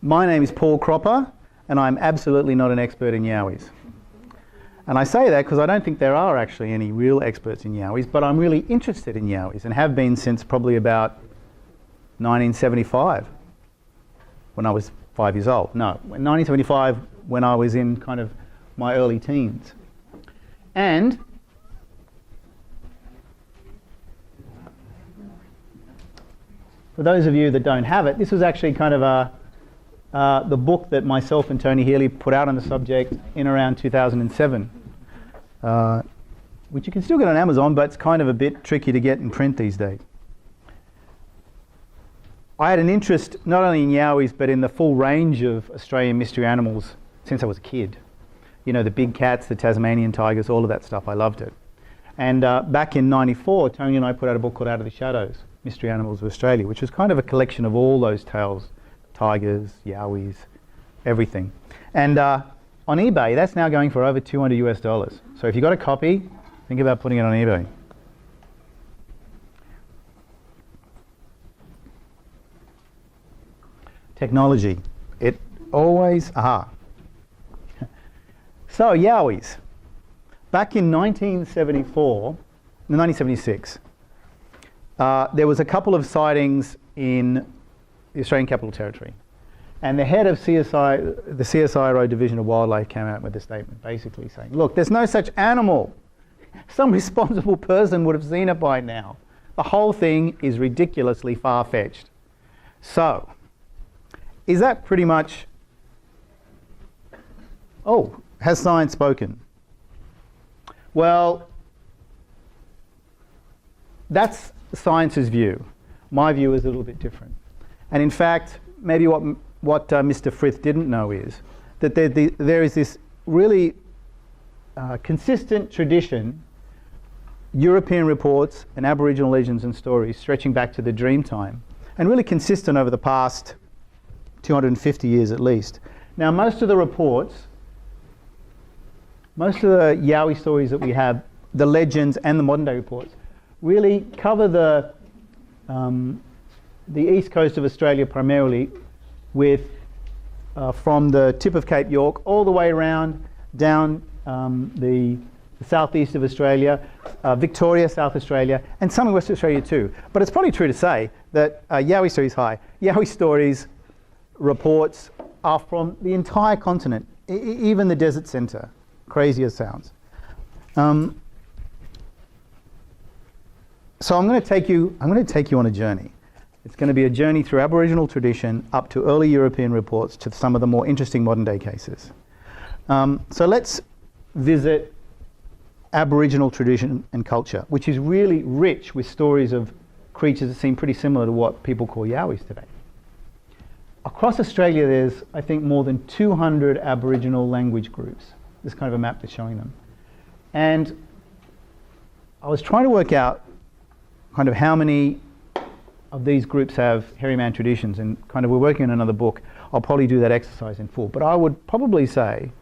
My name is Paul Cropper, and I'm absolutely not an expert in Yowies. And I say that because I don't think there are actually any real experts in Yowies, but I'm really interested in Yowies and have been since probably about 1975, when I was 5 years old. No, 1975 when I was in kind of my early teens. And for those of you that don't have it, this was actually kind of the book that myself and Tony Healy put out on the subject in around 2007, which you can still get on Amazon, but it's kind of a bit tricky to get in print these days. I had an interest not only in Yowies, but in the full range of Australian mystery animals since I was a kid. You know, the big cats, the Tasmanian tigers, all of that stuff, I loved it. And back in '94, Tony and I put out a book called Out of the Shadows, Mystery Animals of Australia, which was kind of a collection of all those tales. Tigers, Yowies, everything. And on eBay, that's now going for over $200 US. So if you've got a copy, think about putting it on eBay. Technology. It always, So Yowies. Back in 1976, there was a couple of sightings in the Australian Capital Territory. And the head of the CSIRO Division of Wildlife came out with a statement basically saying, look, there's no such animal. Some responsible person would have seen it by now. The whole thing is ridiculously far-fetched. So, is that pretty much, has science spoken? Well, that's science's view. My view is a little bit different. And in fact, maybe what Mr. Frith didn't know is that there is this really consistent tradition, European reports and Aboriginal legends and stories stretching back to the Dreamtime, and really consistent over the past 250 years at least. Now, most of the reports, most of the Yowie stories that we have, the legends and the modern day reports, really cover the east coast of Australia primarily, with from the tip of Cape York all the way around down the southeast of Australia, Victoria, South Australia, and some in West Australia too. But it's probably true to say that Yowie stories reports are from the entire continent, even the desert centre. Crazy as sounds. So I'm going to take you on a journey. It's going to be a journey through Aboriginal tradition up to early European reports to some of the more interesting modern day cases. So let's visit Aboriginal tradition and culture, which is really rich with stories of creatures that seem pretty similar to what people call Yowies today. Across Australia, there's, I think, more than 200 Aboriginal language groups. This is kind of a map that's showing them. And I was trying to work out kind of how many of these groups have hairy man traditions, and kind of we're working on another book. I'll probably do that exercise in full. But I would probably say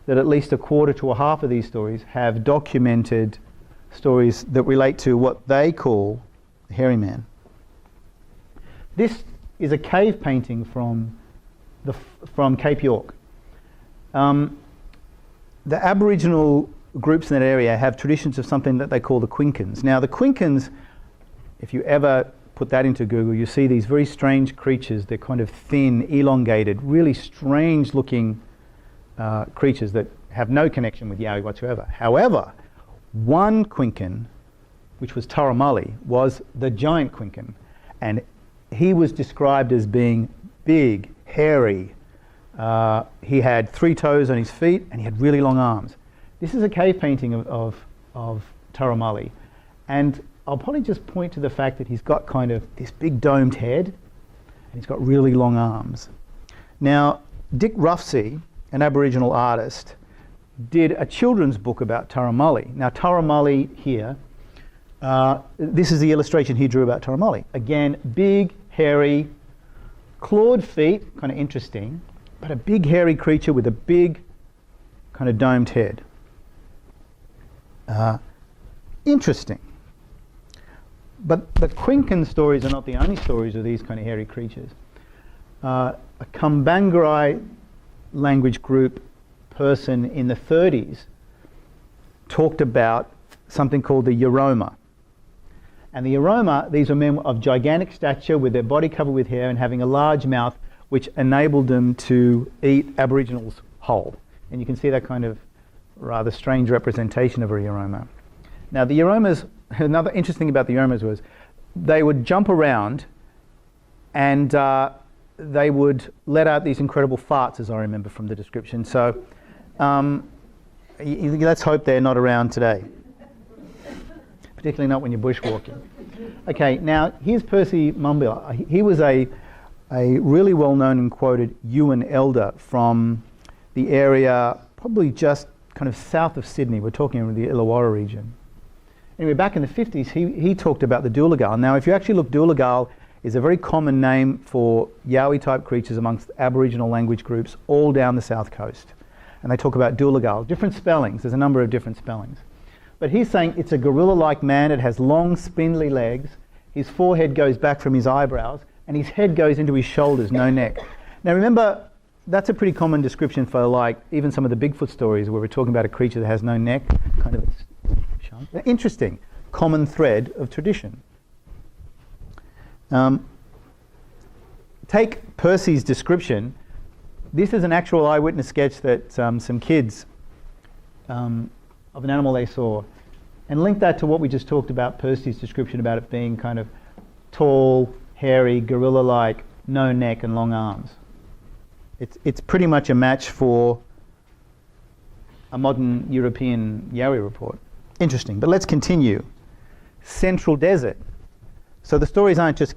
that at least a quarter to a half of these stories have documented stories that relate to what they call the hairy man. This is a cave painting from Cape York. The Aboriginal groups in that area have traditions of something that they call the Quinkans. Now the Quinkans, if you ever put that into Google, you see these very strange creatures. They're kind of thin, elongated, really strange looking creatures that have no connection with Yowie whatsoever. However, one Quincan, which was Turramulli, was the giant Quincan, and he was described as being big, hairy. He had 3 toes on his feet and he had really long arms. This is a cave painting of Turramulli, and I'll probably just point to the fact that he's got kind of this big domed head and he's got really long arms. Now, Dick Ruffsey, an Aboriginal artist, did a children's book about Turramulli. Now, Turramulli here, this is the illustration he drew about Turramulli. Again, big, hairy, clawed feet, kind of interesting, but a big hairy creature with a big kind of domed head. Interesting. But the Quincan stories are not the only stories of these kind of hairy creatures. a Kumbangarai language group person in the 30s talked about something called the Yoroma. And the Yoroma, these were men of gigantic stature with their body covered with hair and having a large mouth, which enabled them to eat Aboriginals whole. And you can see that kind of rather strange representation of a Yoroma. Now the Yoromas, another interesting thing about the Yoromas was they would jump around and they would let out these incredible farts, as I remember from the description. So let's hope they're not around today. Particularly not when you're bushwalking. Okay, now here's Percy Mumbilla. He was a really well-known and quoted Yuin elder from the area, probably just kind of south of Sydney. We're talking about the Illawarra region. Anyway, back in the 50s, he talked about the Doolagal. Now, if you actually look, Doolagal is a very common name for Yowie-type creatures amongst Aboriginal language groups all down the south coast. And they talk about Doolagal. Different spellings. There's a number of different spellings. But he's saying it's a gorilla-like man. It has long, spindly legs. His forehead goes back from his eyebrows, and his head goes into his shoulders, no neck. Now remember, that's a pretty common description for like even some of the Bigfoot stories where we're talking about a creature that has no neck, kind of interesting, common thread of tradition. Take Percy's description. This is an actual eyewitness sketch that some kids of an animal they saw, and link that to what we just talked about, Percy's description about it being kind of tall, hairy, gorilla-like, no neck and long arms. It's pretty much a match for a modern European Yowie report. Interesting, but let's continue. Central Desert. So the stories aren't just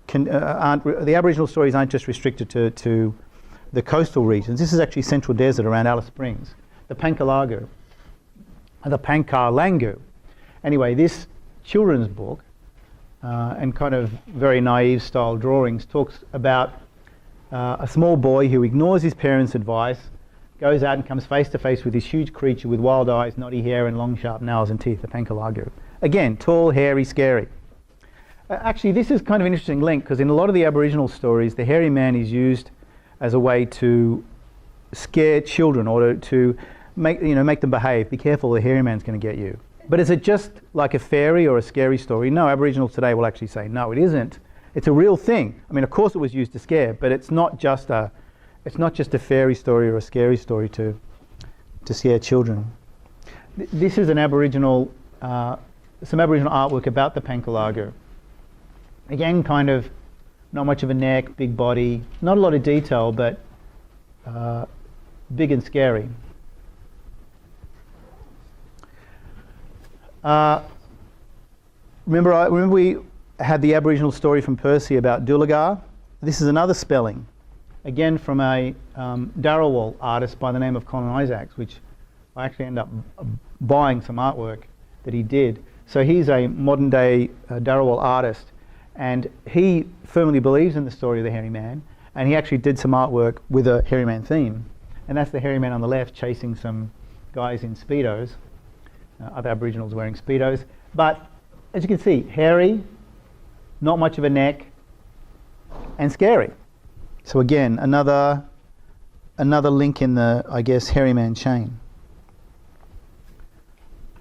the Aboriginal stories aren't just restricted to the coastal regions. This is actually Central Desert around Alice Springs, the Pankalagu. The Pankalangu. Anyway, this children's book and kind of very naive style drawings talks about a small boy who ignores his parents' advice, goes out and comes face to face with this huge creature with wild eyes, knotty hair and long sharp nails and teeth, the Pankalagu. Again, tall, hairy, scary. Actually, this is kind of an interesting link because in a lot of the Aboriginal stories, the hairy man is used as a way to scare children or to make them behave. Be careful, the hairy man's going to get you. But is it just like a fairy or a scary story? No, Aboriginals today will actually say, no, it isn't. It's a real thing. I mean, of course it was used to scare, but it's not just a fairy story or a scary story to scare children. This is an Aboriginal, some Aboriginal artwork about the Pankalagu. Again, kind of not much of a neck, big body, not a lot of detail, but big and scary. Remember we had the Aboriginal story from Percy about Doolagar? This is another spelling, again from a Darawal artist by the name of Colin Isaacs, which I actually ended up buying some artwork that he did. So he's a modern day Darawal artist, and he firmly believes in the story of the hairy man, and he actually did some artwork with a hairy man theme, and that's the hairy man on the left chasing some guys in Speedos. Other Aboriginals wearing Speedos. But as you can see, hairy, not much of a neck, and scary. So again, another link in the, I guess, hairy man chain.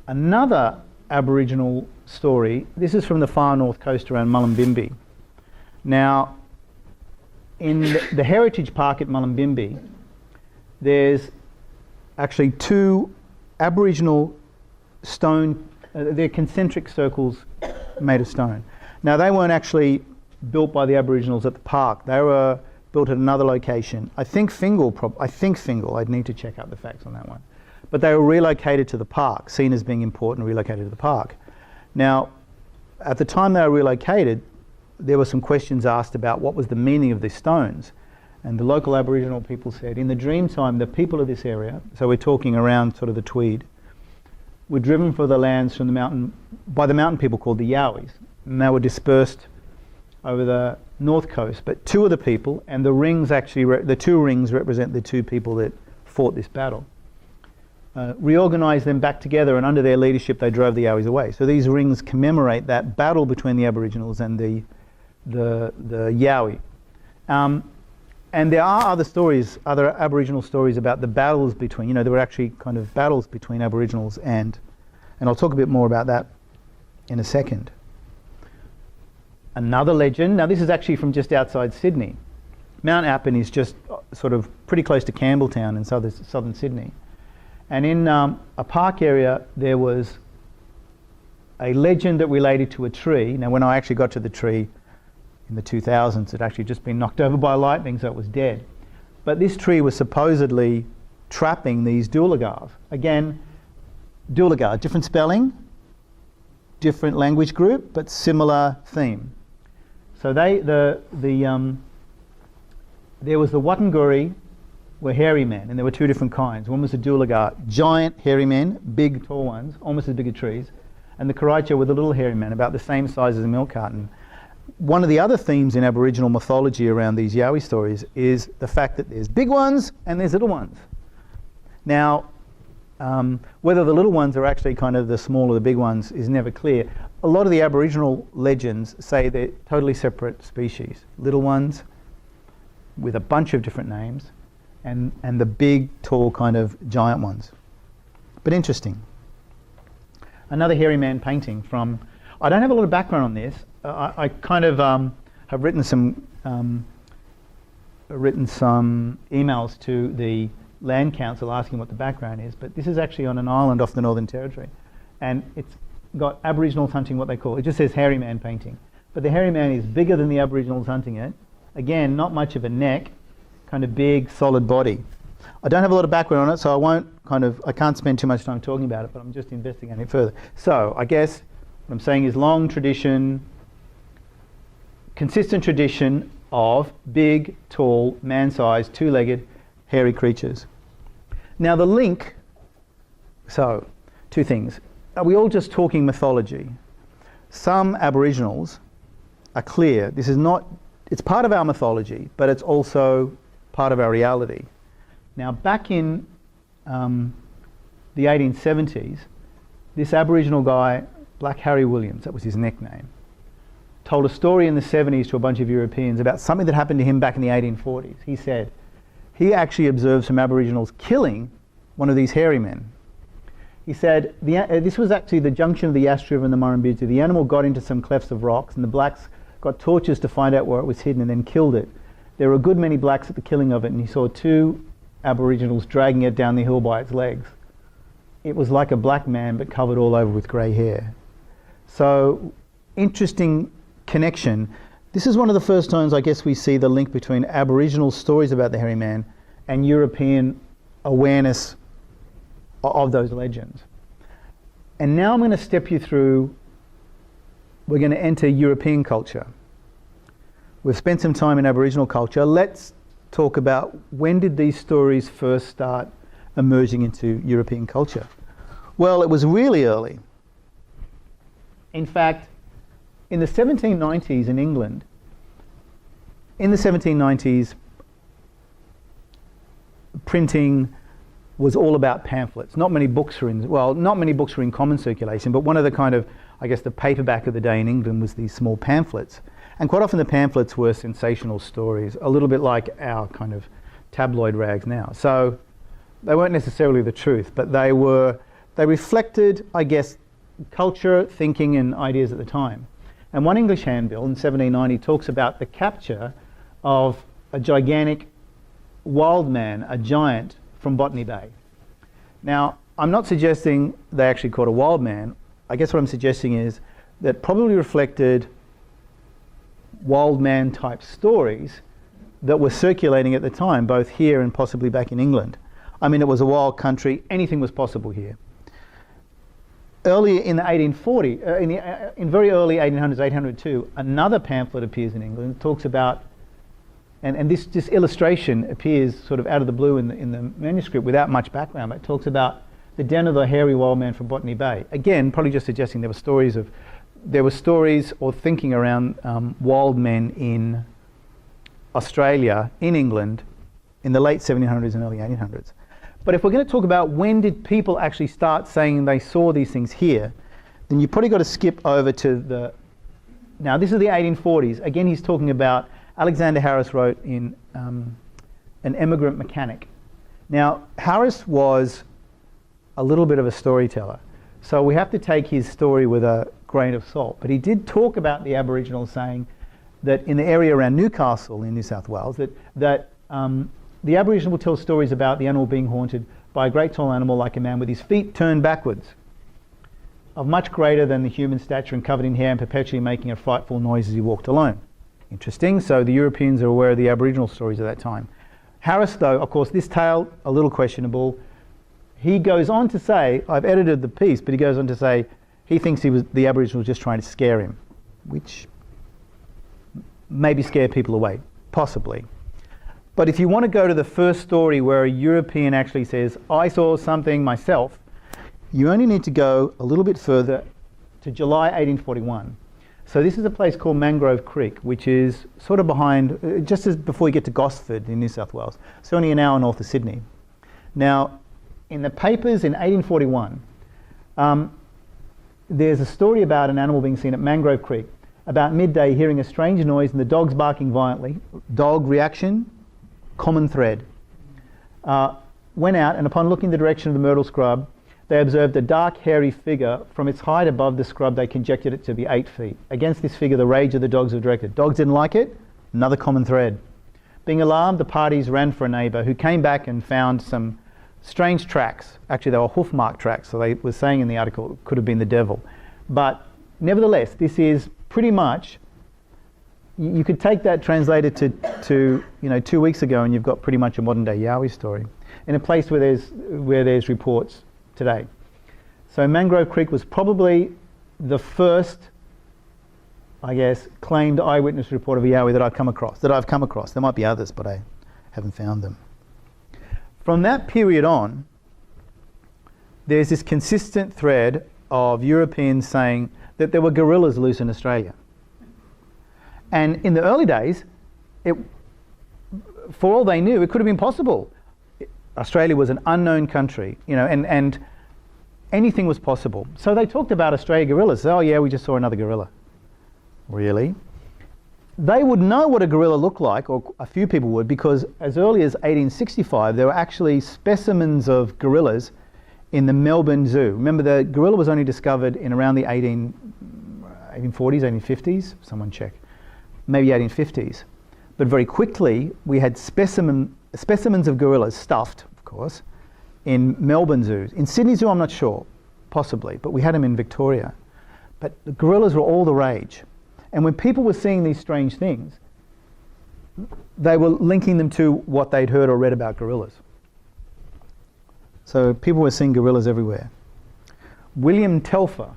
Another Aboriginal story, this is from the far north coast around Mullumbimby. Now, in the Heritage Park at Mullumbimby, there's actually two Aboriginal stone, they're concentric circles made of stone. Now they weren't actually built by the Aboriginals at the park. They were built at another location. I think Fingal, I'd need to check out the facts on that one. But they were relocated to the park, seen as being important, relocated to the park. Now, at the time they were relocated, there were some questions asked about what was the meaning of these stones. And the local Aboriginal people said, in the dream time, the people of this area, so we're talking around sort of the Tweed, were driven for the lands from the mountain by the mountain people called the Yowies, and they were dispersed over the north coast. But two of the people, and the rings actually, the two rings represent the two people that fought this battle, reorganised them back together, and under their leadership they drove the Yowies away. So these rings commemorate that battle between the Aboriginals and the Yowie. And there are other stories, other Aboriginal stories about the battles between, there were actually kind of battles between Aboriginals and I'll talk a bit more about that in a second. Another legend, now this is actually from just outside Sydney. Mount Appin is just sort of pretty close to Campbelltown in southern Sydney. And in a park area, there was a legend that related to a tree. Now, when I actually got to the tree in the 2000s, it had actually just been knocked over by lightning, so it was dead. But this tree was supposedly trapping these Doolagars. Again, Doolagar, different spelling, different language group, but similar theme. So there was the Watanguri, were hairy men, and there were two different kinds. One was the Doolagar, giant hairy men, big tall ones, almost as big as trees, and the Karaitja were the little hairy men, about the same size as a milk carton. One of the other themes in Aboriginal mythology around these Yowie stories is the fact that there's big ones and there's little ones. Now, whether the little ones are actually kind of the small or the big ones is never clear. A lot of the Aboriginal legends say they're totally separate species. Little ones with a bunch of different names, and the big, tall, kind of giant ones. But interesting. Another hairy man painting from, I don't have a lot of background on this. I kind of have written some emails to the Land Council asking what the background is, but this is actually on an island off the Northern Territory, and it's got Aboriginals hunting what they call, it just says hairy man painting, but the hairy man is bigger than the Aboriginals hunting it. Again, not much of a neck, kind of big, solid body. I don't have a lot of background on it, so I can't spend too much time talking about it, but I'm just investigating it further. So I guess what I'm saying is long tradition, consistent tradition of big, tall, man-sized, two-legged, hairy creatures. Now the link, so two things. Are we all just talking mythology? Some Aboriginals are clear, this is not, it's part of our mythology, but it's also part of our reality. Now back in the 1870s, this Aboriginal guy, Black Harry Williams, that was his nickname, told a story in the 70s to a bunch of Europeans about something that happened to him back in the 1840s. He said he actually observed some Aboriginals killing one of these hairy men. He said this was actually the junction of the Yass River and the Murrumbidgee. The animal got into some clefts of rocks, and the blacks got torches to find out where it was hidden and then killed it. There were a good many blacks at the killing of it, and he saw two Aboriginals dragging it down the hill by its legs. It was like a black man but covered all over with grey hair. So, interesting connection. This is one of the first times I guess we see the link between Aboriginal stories about the hairy man and European awareness of those legends. And now I'm going to step you through, we're going to enter European culture. We've spent some time in Aboriginal culture. Let's talk about when did these stories first start emerging into European culture? Well, it was really early. In fact, in the 1790s in England, in the 1790s, printing was all about pamphlets. Not many books were in common circulation, but one of the kind of, I guess, the paperback of the day in England was these small pamphlets. And quite often the pamphlets were sensational stories, a little bit like our kind of tabloid rags now. So they weren't necessarily the truth, but they reflected, I guess, culture, thinking and ideas at the time. And one English handbill in 1790 talks about the capture of a gigantic wild man, a giant, from Botany Bay. Now, I'm not suggesting they actually caught a wild man. I guess what I'm suggesting is that probably reflected wild man type stories that were circulating at the time, both here and possibly back in England. I mean, it was a wild country, anything was possible here. Early in the 1840, in very early 1800s, 1802, another pamphlet appears in England, talks about, and this illustration appears sort of out of the blue in the manuscript without much background, but it talks about the den of the hairy wild man from Botany Bay. Again, probably just suggesting there were stories or thinking around wild men in Australia, in England, in the late 1700s and early 1800s. But if we're going to talk about when did people actually start saying they saw these things here, then you've probably got to skip over to now this is the 1840s. Again, he's talking about Alexander Harris wrote in An Emigrant Mechanic. Now, Harris was a little bit of a storyteller, so we have to take his story with a grain of salt. But he did talk about the Aboriginals, saying that in the area around Newcastle in New South Wales, that the Aboriginal will tell stories about the animal being haunted by a great tall animal like a man with his feet turned backwards, of much greater than the human stature and covered in hair and perpetually making a frightful noise as he walked alone. Interesting. So the Europeans are aware of the Aboriginal stories of that time. Harris, though, of course, this tale, a little questionable. He goes on to say, I've edited the piece, but he goes on to say he thinks the Aboriginal was just trying to scare him, which maybe scare people away, possibly. But if you want to go to the first story where a European actually says, I saw something myself, you only need to go a little bit further to July 1841. So this is a place called Mangrove Creek, which is sort of behind, just as before you get to Gosford in New South Wales. It's only an hour north of Sydney. Now, in the papers in 1841, there's a story about an animal being seen at Mangrove Creek. About midday, hearing a strange noise and the dogs barking violently. Dog reaction, common thread. Went out, and upon looking in the direction of the myrtle scrub, they observed a dark, hairy figure. From its height above the scrub, they conjectured it to be 8 feet. Against this figure, the rage of the dogs was directed. Dogs didn't like it. Another common thread. Being alarmed, the parties ran for a neighbour, who came back and found some strange tracks. Actually, they were hoof mark tracks, so they were saying in the article it could have been the devil. But nevertheless, this is pretty much, you could take that translated to 2 weeks ago, and you've got pretty much a modern day Yowie story in a place where there's reports today. So Mangrove Creek was probably the first, I guess, claimed eyewitness report of a Yowie that I've come across. There might be others, but I haven't found them. From that period on, there's this consistent thread of Europeans saying that there were gorillas loose in Australia. And in the early days, for all they knew, it could have been possible. Australia was an unknown country, and anything was possible. So they talked about Australia gorillas. Oh yeah, we just saw another gorilla. Really? They would know what a gorilla looked like, or a few people would, because as early as 1865, there were actually specimens of gorillas in the Melbourne Zoo. Remember, the gorilla was only discovered in around the 1840s, 1850s. Someone check. Maybe 1850s. But very quickly, we had specimens of gorillas, stuffed, of course, in Melbourne zoos. In Sydney Zoo, I'm not sure, possibly, but we had them in Victoria. But the gorillas were all the rage. And when people were seeing these strange things, they were linking them to what they'd heard or read about gorillas. So people were seeing gorillas everywhere. William Telfer,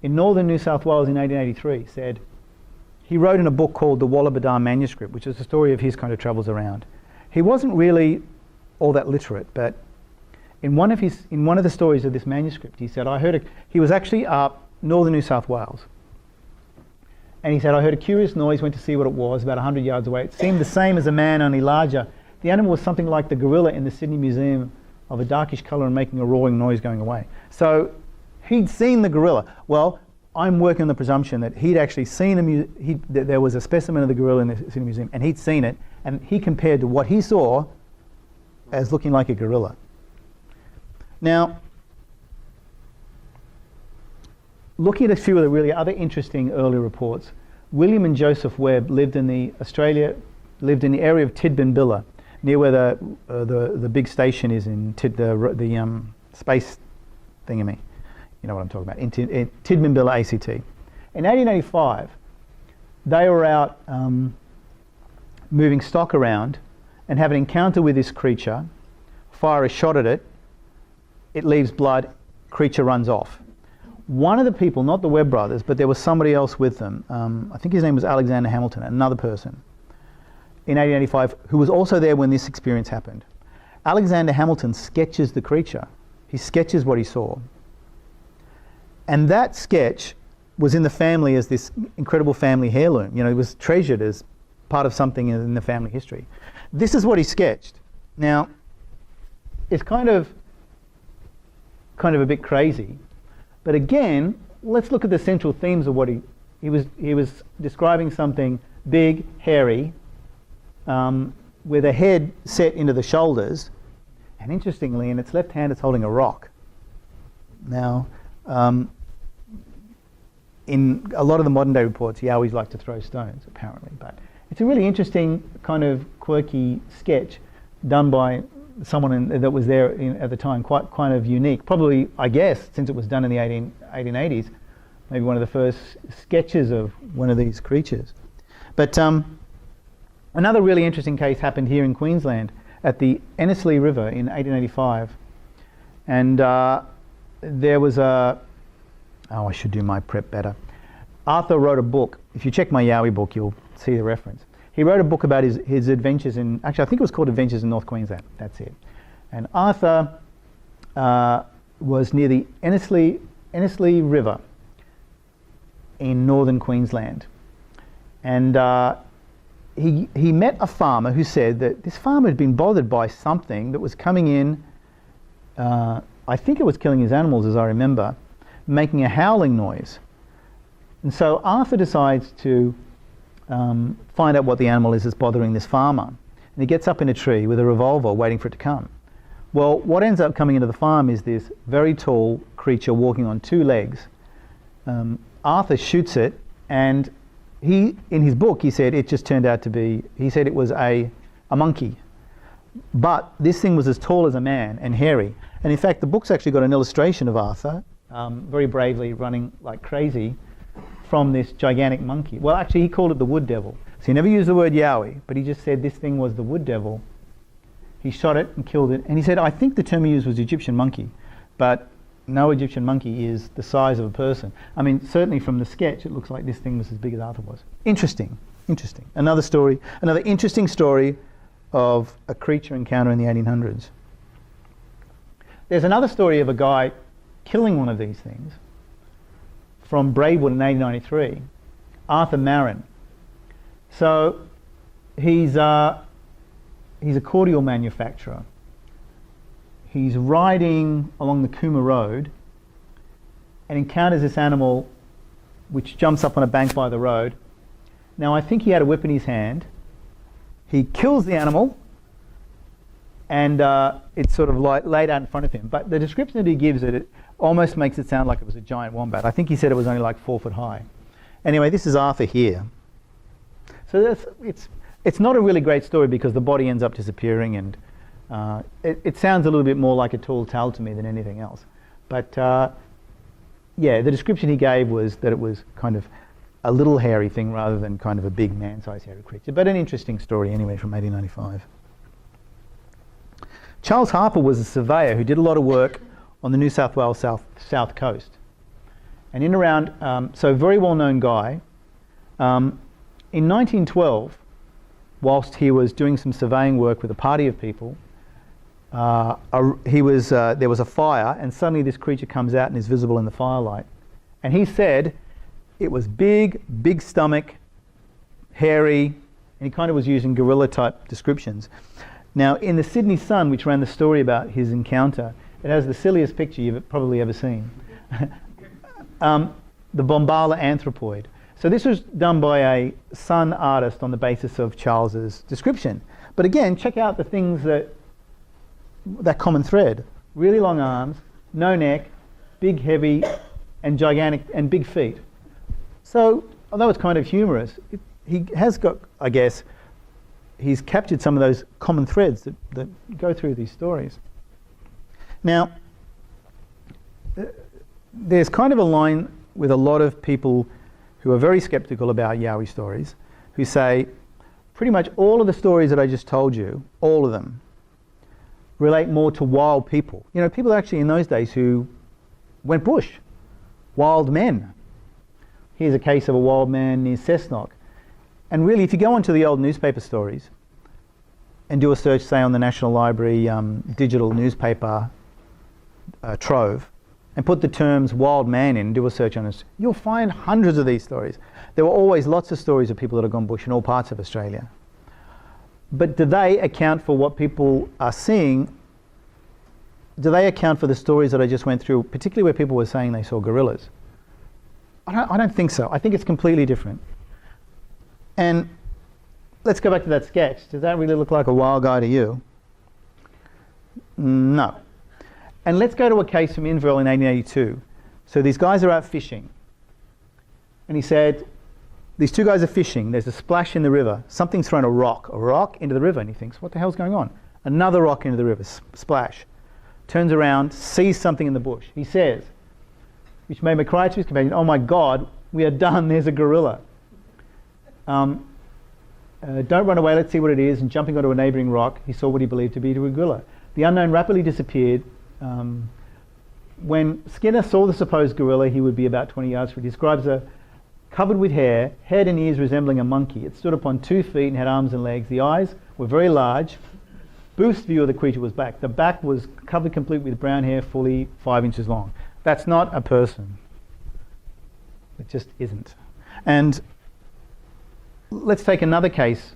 in northern New South Wales in 1883, said, he wrote in a book called The Wallabadar Manuscript, which is a story of his kind of travels around. He wasn't really all that literate, but in one of the stories of this manuscript, he said, he was actually up northern New South Wales. And he said, I heard a curious noise, went to see what it was, about 100 yards away. It seemed the same as a man, only larger. The animal was something like the gorilla in the Sydney Museum, of a darkish colour and making a roaring noise going away. So he'd seen the gorilla. Well, I'm working on the presumption that he'd actually seen that there was a specimen of the gorilla in the Sydney Museum, and he'd seen it, and he compared to what he saw as looking like a gorilla. Now, looking at a few of the really other interesting early reports, William and Joseph Webb lived in the area of Tidbinbilla, near where the big station is in the space thingamy. You know what I'm talking about, in Tidbinbilla ACT. In 1885, they were out moving stock around and have an encounter with this creature, fire a shot at it, it leaves blood, creature runs off. One of the people, not the Webb brothers, but there was somebody else with them, I think his name was Alexander Hamilton, another person, in 1885, who was also there when this experience happened. Alexander Hamilton sketches the creature. He sketches what he saw. And that sketch was in the family as this incredible family heirloom. You know, it was treasured as part of something in the family history. This is what he sketched. Now, it's kind of a bit crazy, but again, let's look at the central themes of what he was describing something big, hairy, with a head set into the shoulders, and interestingly, in its left hand, it's holding a rock. Now, in a lot of the modern day reports, Yowies like to throw stones, apparently, but it's a really interesting kind of quirky sketch done by someone that was there at the time, quite kind of unique. Probably, I guess, since it was done in the 1880s, maybe one of the first sketches of one of these creatures. But another really interesting case happened here in Queensland at the Ennisley River in 1885. And there was a... Oh, I should do my prep better. Arthur wrote a book. If you check my Yowie book, you'll see the reference. He wrote a book about his adventures in... Actually, I think it was called Adventures in North Queensland. That's it. And Arthur was near the Ennisley River in northern Queensland. And he met a farmer who said that this farmer had been bothered by something that was coming in, I think it was killing his animals as I remember, making a howling noise. And so Arthur decides to find out what the animal is that's bothering this farmer. And he gets up in a tree with a revolver waiting for it to come. Well, what ends up coming into the farm is this very tall creature walking on two legs. Arthur shoots it, and in his book he said it just turned out to be, he said it was a monkey. But this thing was as tall as a man and hairy. And in fact the book's actually got an illustration of Arthur very bravely running like crazy from this gigantic monkey. Well, actually he called it the wood devil. So he never used the word Yowie, but he just said this thing was the wood devil. He shot it and killed it, and he said, I think the term he used was Egyptian monkey, but no Egyptian monkey is the size of a person. I mean, certainly from the sketch it looks like this thing was as big as Arthur was. Interesting. Another story, another interesting story of a creature encounter in the 1800s. There's another story of a guy killing one of these things from Braidwood in 1893, Arthur Marin. So he's a cordial manufacturer. He's riding along the Cooma Road and encounters this animal which jumps up on a bank by the road. Now I think he had a whip in his hand. He kills the animal and it's sort of laid out in front of him. But the description that he gives it almost makes it sound like it was a giant wombat. I think he said it was only like 4 foot high. Anyway, this is Arthur here. So it's not a really great story because the body ends up disappearing, and it sounds a little bit more like a tall tale to me than anything else. But yeah, the description he gave was that it was kind of a little hairy thing rather than kind of a big man-sized hairy creature. But an interesting story anyway from 1895. Charles Harper was a surveyor who did a lot of work on the New South Wales south coast. And in around, so very well-known guy. In 1912, whilst he was doing some surveying work with a party of people, there was a fire, and suddenly this creature comes out and is visible in the firelight. And he said it was big stomach, hairy, and he kind of was using gorilla type descriptions. Now in the Sydney Sun, which ran the story about his encounter, it has the silliest picture you've probably ever seen. The Bombala anthropoid. So this was done by a Sun artist on the basis of Charles's description. But again, check out the things that common thread. Really long arms, no neck, big, heavy, and gigantic, and big feet. So, although it's kind of humorous, he has got, I guess, he's captured some of those common threads that go through these stories. Now, there's kind of a line with a lot of people who are very skeptical about Yowie stories, who say pretty much all of the stories that I just told you, all of them, relate more to wild people. You know, people actually in those days who went bush, wild men. Here's a case of a wild man near Cessnock. And really, if you go onto the old newspaper stories and do a search, say, on the National Library digital newspaper trove, and put the terms wild man in and do a search on it, you'll find hundreds of these stories. There were always lots of stories of people that have gone bush in all parts of Australia. But do they account for what people are seeing? Do they account for the stories that I just went through, particularly where people were saying they saw gorillas? I don't think so. I think it's completely different. And let's go back to that sketch. Does that really look like a wild guy to you? No. And let's go to a case from Inverell in 1882. So these guys are out fishing. And he said, these two guys are fishing. There's a splash in the river. Something's thrown a rock into the river. And he thinks, what the hell's going on? Another rock into the river, splash. Turns around, sees something in the bush. He says, which made me cry to his companion, oh my God, we are done, there's a gorilla. Don't run away, let's see what it is. And jumping onto a neighbouring rock, he saw what he believed to be a gorilla. The unknown rapidly disappeared. When Skinner saw the supposed gorilla, he would be about 20 yards from it. He describes a covered with hair, head and ears resembling a monkey. It stood upon 2 feet and had arms and legs. The eyes were very large. Booth's view of the creature was back. The back was covered completely with brown hair, fully 5 inches long. That's not a person. It just isn't. And let's take another case.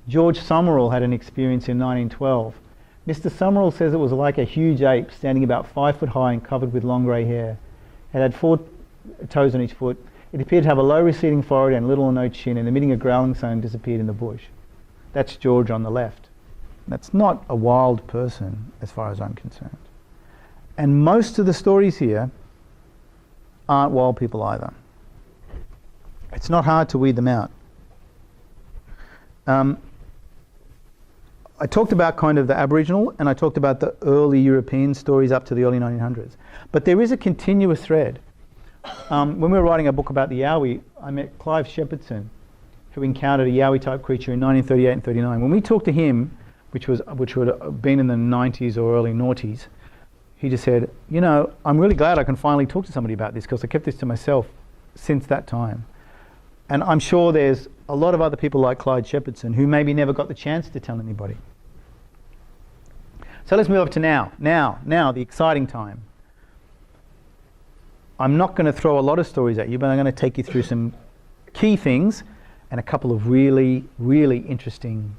George Summerall had an experience in 1912. Mr. Summerall says it was like a huge ape standing about 5 foot high and covered with long grey hair. It had 4 toes on each foot. It appeared to have a low receding forehead and little or no chin, and emitting a growling sound disappeared in the bush. That's George on the left. That's not a wild person as far as I'm concerned. And most of the stories here aren't wild people either. It's not hard to weed them out. I talked about kind of the Aboriginal, and I talked about the early European stories up to the early 1900s. But there is a continuous thread. When we were writing a book about the Yowie, I met Clive Shepherdson, who encountered a Yowie type creature in 1938 and 39. When we talked to him, which would have been in the 90s or early noughties, he just said, you know, I'm really glad I can finally talk to somebody about this, because I kept this to myself since that time. And I'm sure there's a lot of other people like Clyde Shepherdson who maybe never got the chance to tell anybody. So let's move up to now, the exciting time. I'm not going to throw a lot of stories at you, but I'm going to take you through some key things and a couple of really, really interesting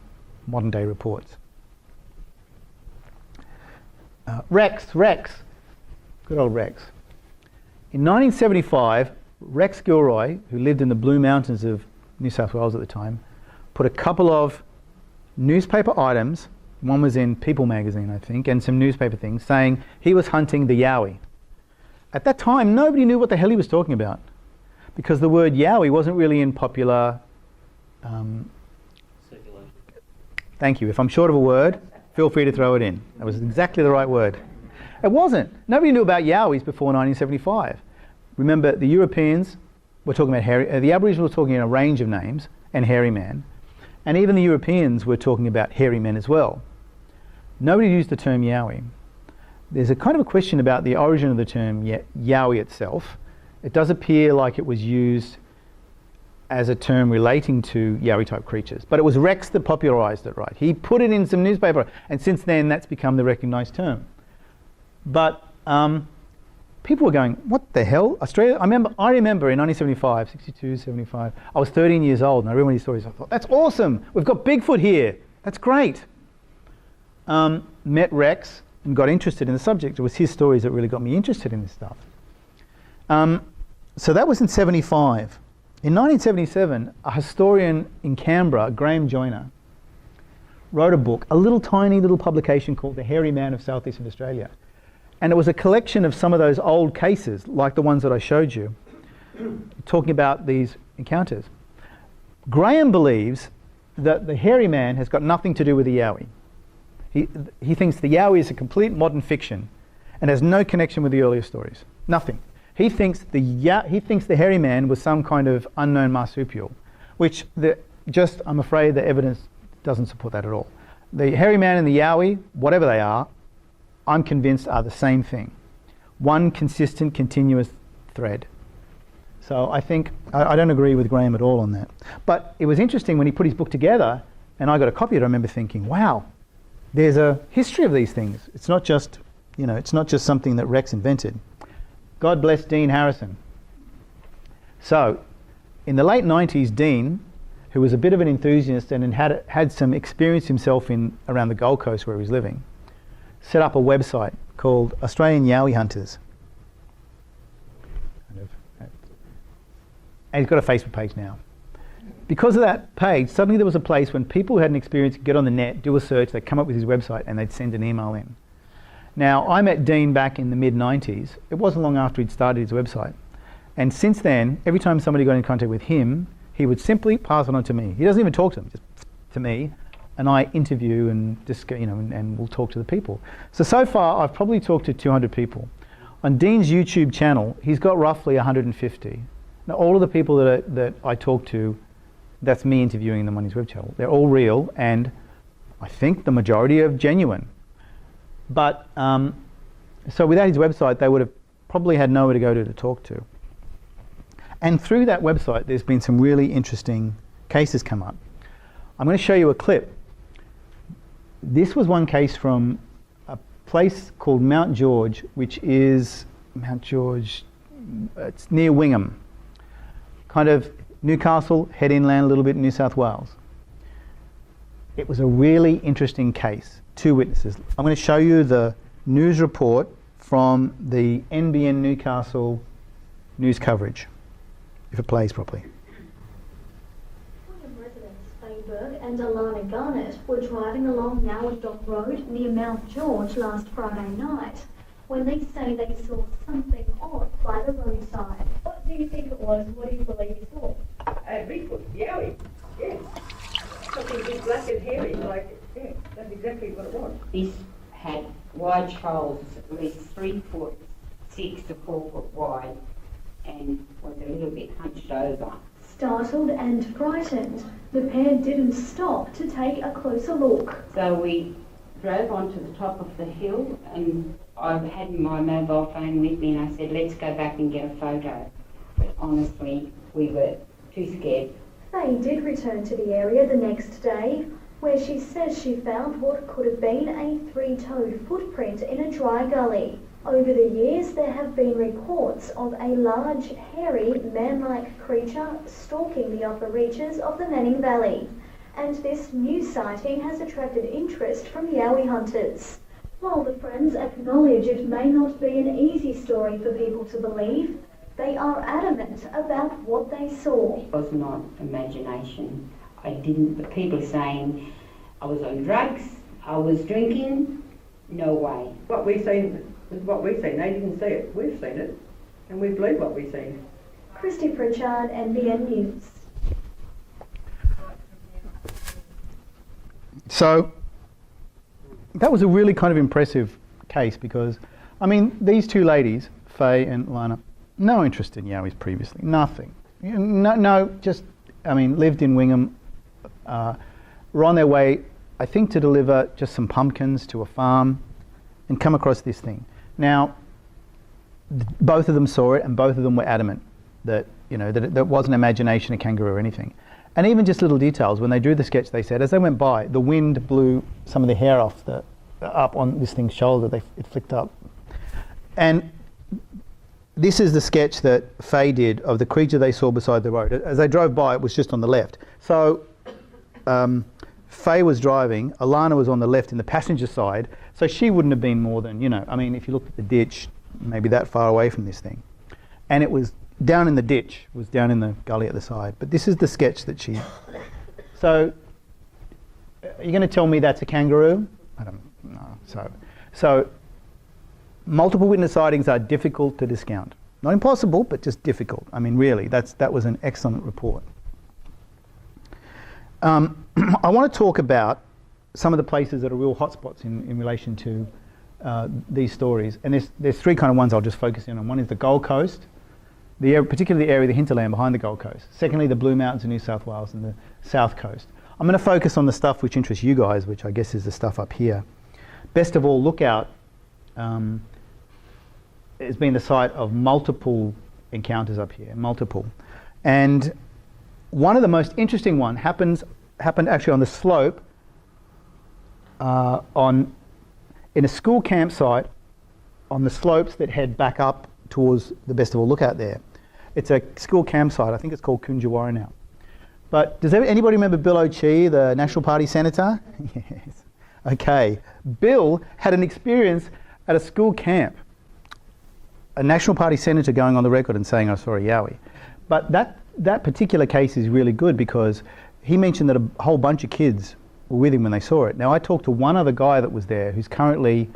modern day reports. Rex, good old Rex. In 1975, Rex Gilroy, who lived in the Blue Mountains of New South Wales at the time, put a couple of newspaper items, one was in People magazine I think, and some newspaper things, saying he was hunting the Yowie. At that time, nobody knew what the hell he was talking about, because the word Yowie wasn't really in popular circulation. Thank you. If I'm short of a word, feel free to throw it in. That was exactly the right word. It wasn't. Nobody knew about Yowies before 1975. Remember, the Europeans were talking about hairy, the Aboriginals were talking in a range of names, and hairy man, and even the Europeans were talking about hairy men as well. Nobody used the term Yowie. There's a kind of a question about the origin of the term Yowie itself. It does appear like it was used as a term relating to Yowie type creatures, but it was Rex that popularised it, right? He put it in some newspaper, and since then that's become the recognised term. But people were going, what the hell? Australia? I remember in 1975, 62, 75, I was 13 years old, and I read one of these stories. I thought, that's awesome. We've got Bigfoot here. That's great. Met Rex and got interested in the subject. It was his stories that really got me interested in this stuff. So that was in 75. In 1977, a historian in Canberra, Graham Joyner, wrote a book, a little tiny little publication called The Hairy Man of Southeastern Australia. And it was a collection of some of those old cases, like the ones that I showed you, talking about these encounters. Graham believes that the hairy man has got nothing to do with the Yowie. He thinks the Yowie is a complete modern fiction and has no connection with the earlier stories. Nothing. He thinks the hairy man was some kind of unknown marsupial, which I'm afraid the evidence doesn't support that at all. The hairy man and the Yowie, whatever they are, I'm convinced are the same thing. One consistent, continuous thread. So I think, I don't agree with Graham at all on that. But it was interesting when he put his book together, and I got a copy of it, I remember thinking, wow, there's a history of these things. It's not just, it's not just something that Rex invented. God bless Dean Harrison. So, in the late 90s, Dean, who was a bit of an enthusiast and had some experience himself around the Gold Coast where he was living, set up a website called Australian Yowie Hunters. And he's got a Facebook page now. because of that page, suddenly there was a place when people who had an experience could get on the net, do a search, they'd come up with his website and they'd send an email in. Now, I met Dean back in the mid-90s. It wasn't long after he'd started his website. And since then, every time somebody got in contact with him, he would simply pass it on to me. He doesn't even talk to them, just to me. And I interview and just go, and we'll talk to the people. So far, I've probably talked to 200 people. On Dean's YouTube channel, he's got roughly 150. Now, all of the people that I talk to, that's me interviewing them on his web channel. They're all real, and I think the majority are genuine. But, so without his website, they would have probably had nowhere to go to talk to. And through that website, there's been some really interesting cases come up. I'm going to show you a clip. This was one case from a place called Mount George, which is it's near Wingham. Kind of Newcastle, head inland a little bit in New South Wales. It was a really interesting case. 2 witnesses. I'm going to show you the news report from the NBN Newcastle news coverage, if it plays properly. And Alana Garnett were driving along Nowadock Road near Mount George last Friday night when they say they saw something odd by the roadside. What do you think it was? What do you believe you saw? Bigfoot, Yowie. Yes. Something big, black and hairy, yeah, that's exactly what it was. This had wide shoals, at least 3 foot, 6 to 4 foot wide, and was a little bit hunched over. Startled and frightened, the pair didn't stop to take a closer look. So we drove onto the top of the hill, and I had my mobile phone with me, and I said, let's go back and get a photo. But honestly, we were too scared. Faye did return to the area the next day, where she says she found what could have been a 3-toed footprint in a dry gully. Over the years, there have been reports of a large, hairy, man-like creature stalking the upper reaches of the Manning Valley. And this new sighting has attracted interest from Yowie hunters. While the friends acknowledge it may not be an easy story for people to believe, they are adamant about what they saw. It was not imagination. The people are saying I was on drugs, I was drinking, no way. What we've seen is what we've seen. They didn't see it. We've seen it, and we believe what we've seen. Christy Pritchard, NBN News. So that was a really kind of impressive case because, I mean, these 2 ladies, Faye and Lana, no interest in Yowies previously, nothing. Lived in Wingham, were on their way, I think, to deliver just some pumpkins to a farm and come across this thing. Now, both of them saw it and both of them were adamant that, that it wasn't imagination, a kangaroo or anything. And even just little details, when they drew the sketch, they said, as they went by, the wind blew some of the hair off up on this thing's shoulder, it flicked up. And this is the sketch that Faye did of the creature they saw beside the road. As they drove by, it was just on the left. So Faye was driving, Alana was on the left in the passenger side, so she wouldn't have been more than, if you looked at the ditch, maybe that far away from this thing. And it was down in the ditch, was down in the gully at the side. But this is the sketch that she... So, are you going to tell me that's a kangaroo? I don't know. So multiple witness sightings are difficult to discount. Not impossible, but just difficult. I mean, really, that was an excellent report. I want to talk about some of the places that are real hotspots in relation to these stories. And there's 3 kind of ones I'll just focus in on. One is the Gold Coast, particularly the area of the hinterland behind the Gold Coast. Secondly, the Blue Mountains of New South Wales and the South Coast. I'm going to focus on the stuff which interests you guys, which I guess is the stuff up here. Best of all, Lookout has been the site of multiple encounters up here, multiple. And one of the most interesting one happened actually on the slope in a school campsite on the slopes that head back up towards the Best of all Lookout there. It's a school campsite. I think it's called Kunjawarra now. But does anybody remember Bill O'Chee, the National Party senator? Yes. Okay. Bill had an experience at a school camp. A National Party senator going on the record and saying, I saw a Yowie. But that that particular case is really good because he mentioned that a whole bunch of kids were with him when they saw it. Now I talked to one other guy that was there who's currently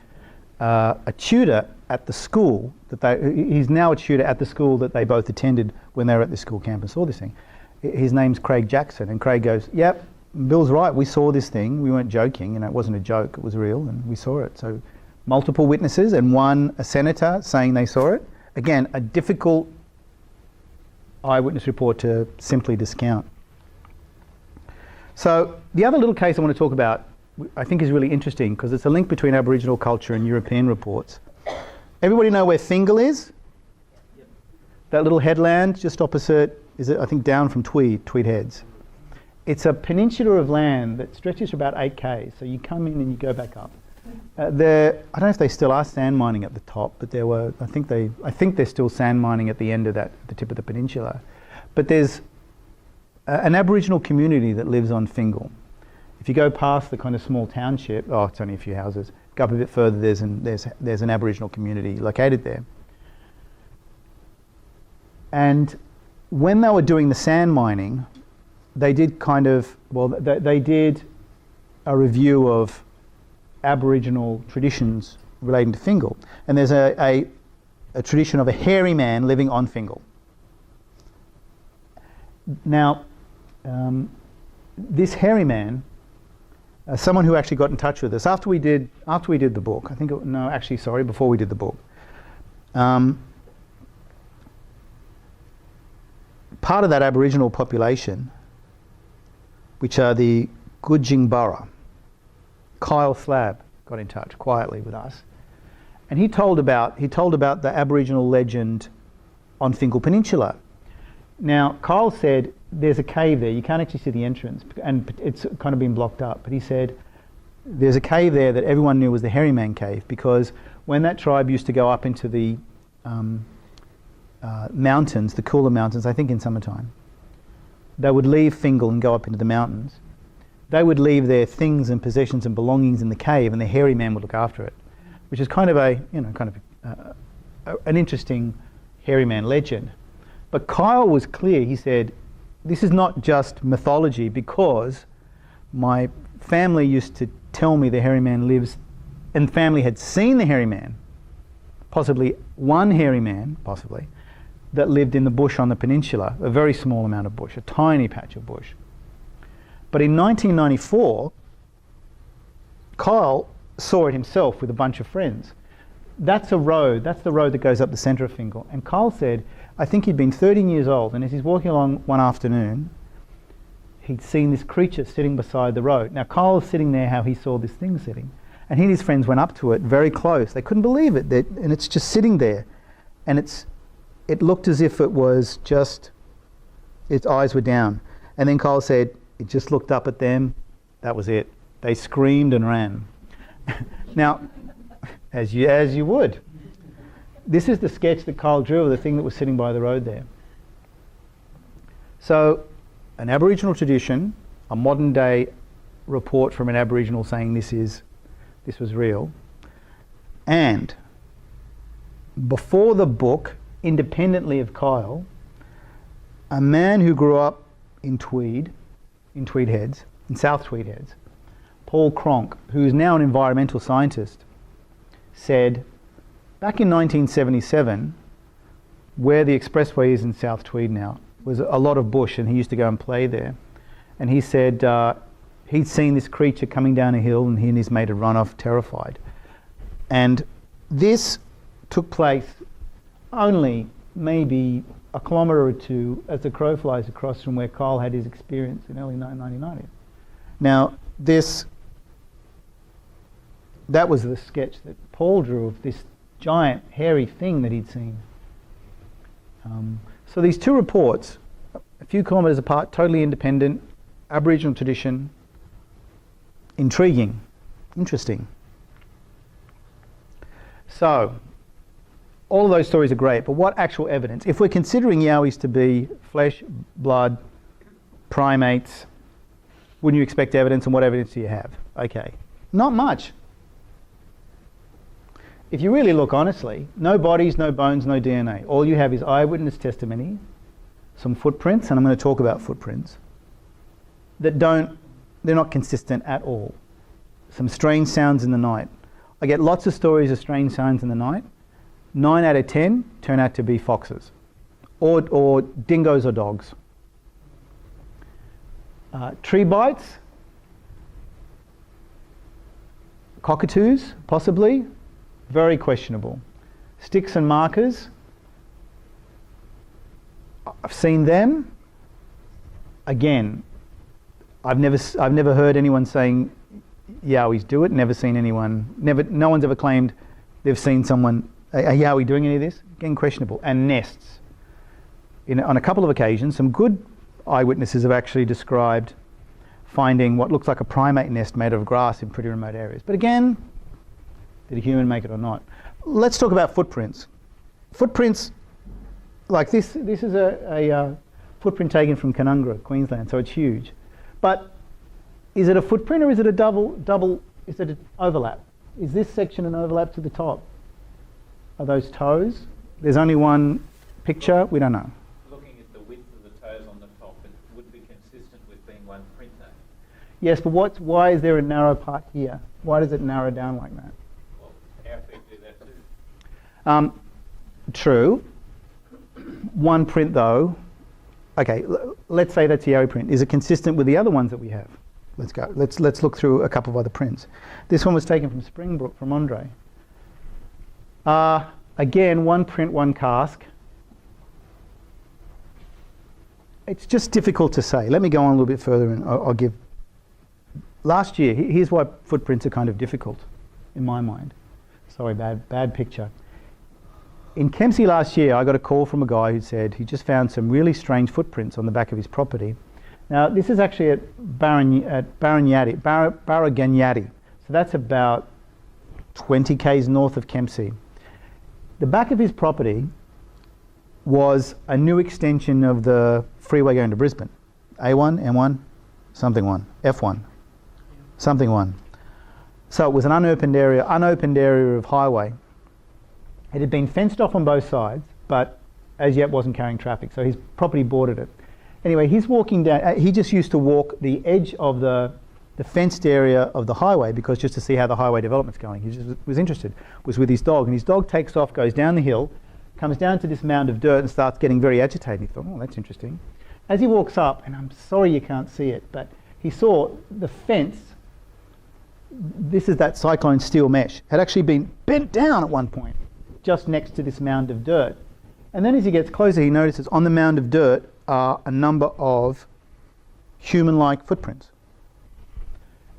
a tutor at the school he's now a tutor at the school that they both attended when they were at the school camp and saw this thing. His name's Craig Jackson, and Craig goes, yep, Bill's right, we saw this thing, we weren't joking, it wasn't a joke, it was real, and we saw it. So multiple witnesses and a senator saying they saw it. Again, a difficult eyewitness report to simply discount. So the other little case I want to talk about I think is really interesting because it's a link between Aboriginal culture and European reports. Everybody know where Fingal is? Yep. That little headland just opposite, I think down from Tweed Heads. It's a peninsula of land that stretches for about 8 k's. So you come in and you go back up. I don't know if they still are sand mining at the top, but there were. I think they're still sand mining at the end of the tip of the peninsula. But there's an Aboriginal community that lives on Fingal. If you go past the kind of small township, it's only a few houses. Go up a bit further, there's an Aboriginal community located there. And when they were doing the sand mining, they did they did a review of Aboriginal traditions relating to Fingal. And there's a tradition of a hairy man living on Fingal. Now, this hairy man, someone who actually got in touch with us after we did the book, before we did the book. Part of that Aboriginal population, which are the Gudjingburra, Kyle Slab got in touch quietly with us, and he told about the Aboriginal legend on Fingal Peninsula. Now, Kyle said there's a cave there. You can't actually see the entrance, and it's kind of been blocked up. But he said there's a cave there that everyone knew was the Hairy Man Cave, because when that tribe used to go up into the mountains, the cooler mountains, I think in summertime, they would leave Fingal and go up into the mountains. They would leave their things and possessions and belongings in the cave, and the hairy man would look after it, which is kind of an interesting hairy man legend. But Kyle was clear. He said, this is not just mythology, because my family used to tell me the hairy man lives, and family had seen the hairy man, possibly one hairy man, that lived in the bush on the peninsula, a very small amount of bush, a tiny patch of bush. But in 1994, Kyle saw it himself with a bunch of friends. That's the road that goes up the centre of Fingal. And Kyle said, I think he'd been 13 years old, and as he's walking along one afternoon, he'd seen this creature sitting beside the road. Now, Kyle was sitting there how he saw this thing sitting, and he and his friends went up to it very close. They couldn't believe it, and it's just sitting there. And it looked as if it was just, its eyes were down. And then Kyle said, it just looked up at them. That was it. They screamed and ran. Now, as you would. This is the sketch that Kyle drew of the thing that was sitting by the road there. So, an Aboriginal tradition, a modern day report from an Aboriginal saying this was real. And before the book, independently of Kyle, a man who grew up in Heads, in South Tweed Heads, Paul Cronk, who is now an environmental scientist, said, back in 1977, where the expressway is in South Tweed now, was a lot of bush, and he used to go and play there. And he said he'd seen this creature coming down a hill, and he and his mate had run off terrified. And this took place only maybe a kilometre or two as the crow flies across from where Kyle had his experience in early 1990. Now, that was the sketch that Paul drew of this giant hairy thing that he'd seen. So these two reports, a few kilometres apart, totally independent, Aboriginal tradition, intriguing, interesting. So, all of those stories are great, but what actual evidence? If we're considering Yowies to be flesh, blood, primates, wouldn't you expect evidence, and what evidence do you have? Okay, not much. If you really look honestly, no bodies, no bones, no DNA. All you have is eyewitness testimony some footprints, and I'm going to talk about footprints, they're not consistent at all. Some strange sounds in the night. I get lots of stories of strange sounds in the night. 9 out of 10 turn out to be foxes, or dingoes or dogs. Tree bites, cockatoos, possibly, very questionable. Sticks and markers, I've seen them. Again, I've never heard anyone saying Yowies do it. Never seen anyone. No one's ever claimed they've seen someone a Yowie doing any of this. Again, questionable. And nests. On a couple of occasions, some good eyewitnesses have actually described finding what looks like a primate nest made of grass in pretty remote areas. But again, did a human make it or not? Let's talk about footprints. Footprints like this. This is a footprint taken from Canungra, Queensland, so it's huge. But is it a footprint or is it a double? Is it an overlap? Is this section an overlap to the top? Are those toes? There's only one picture. We don't know. Looking at the width of the toes on the top, it would be consistent with being one print though. Yes, but why is there a narrow part here? Why does it narrow down like that? Well, our feet do that too. True. One print though. Okay, let's say that's the Yowie print. Is it consistent with the other ones that we have? Let's go. Let's look through a couple of other prints. This one was taken from Springbrook, from Andre. Again, one print, one cask. It's just difficult to say. Let me go on a little bit further and I'll give... Last year, here's why footprints are kind of difficult in my mind. Sorry, bad picture. In Kempsey last year, I got a call from a guy who said he just found some really strange footprints on the back of his property. Now, this is actually at Baranganyati. So that's about 20 k's north of Kempsey. The back of his property was a new extension of the freeway going to Brisbane. A1, M1, something 1, F1, something 1. So it was an unopened area of highway. It had been fenced off on both sides, but as yet wasn't carrying traffic, so his property bordered it. Anyway, he's walking down, he just used to walk the edge of the fenced area of the highway because just to see how the highway development's going. He just was interested, was with his dog, and his dog takes off, goes down the hill, comes down to this mound of dirt and starts getting very agitated. He thought, oh, that's interesting. As he walks up, and I'm sorry you can't see it, but he saw the fence, this is that cyclone steel mesh, had actually been bent down at one point, just next to this mound of dirt. And then as he gets closer, he notices on the mound of dirt are a number of human-like footprints.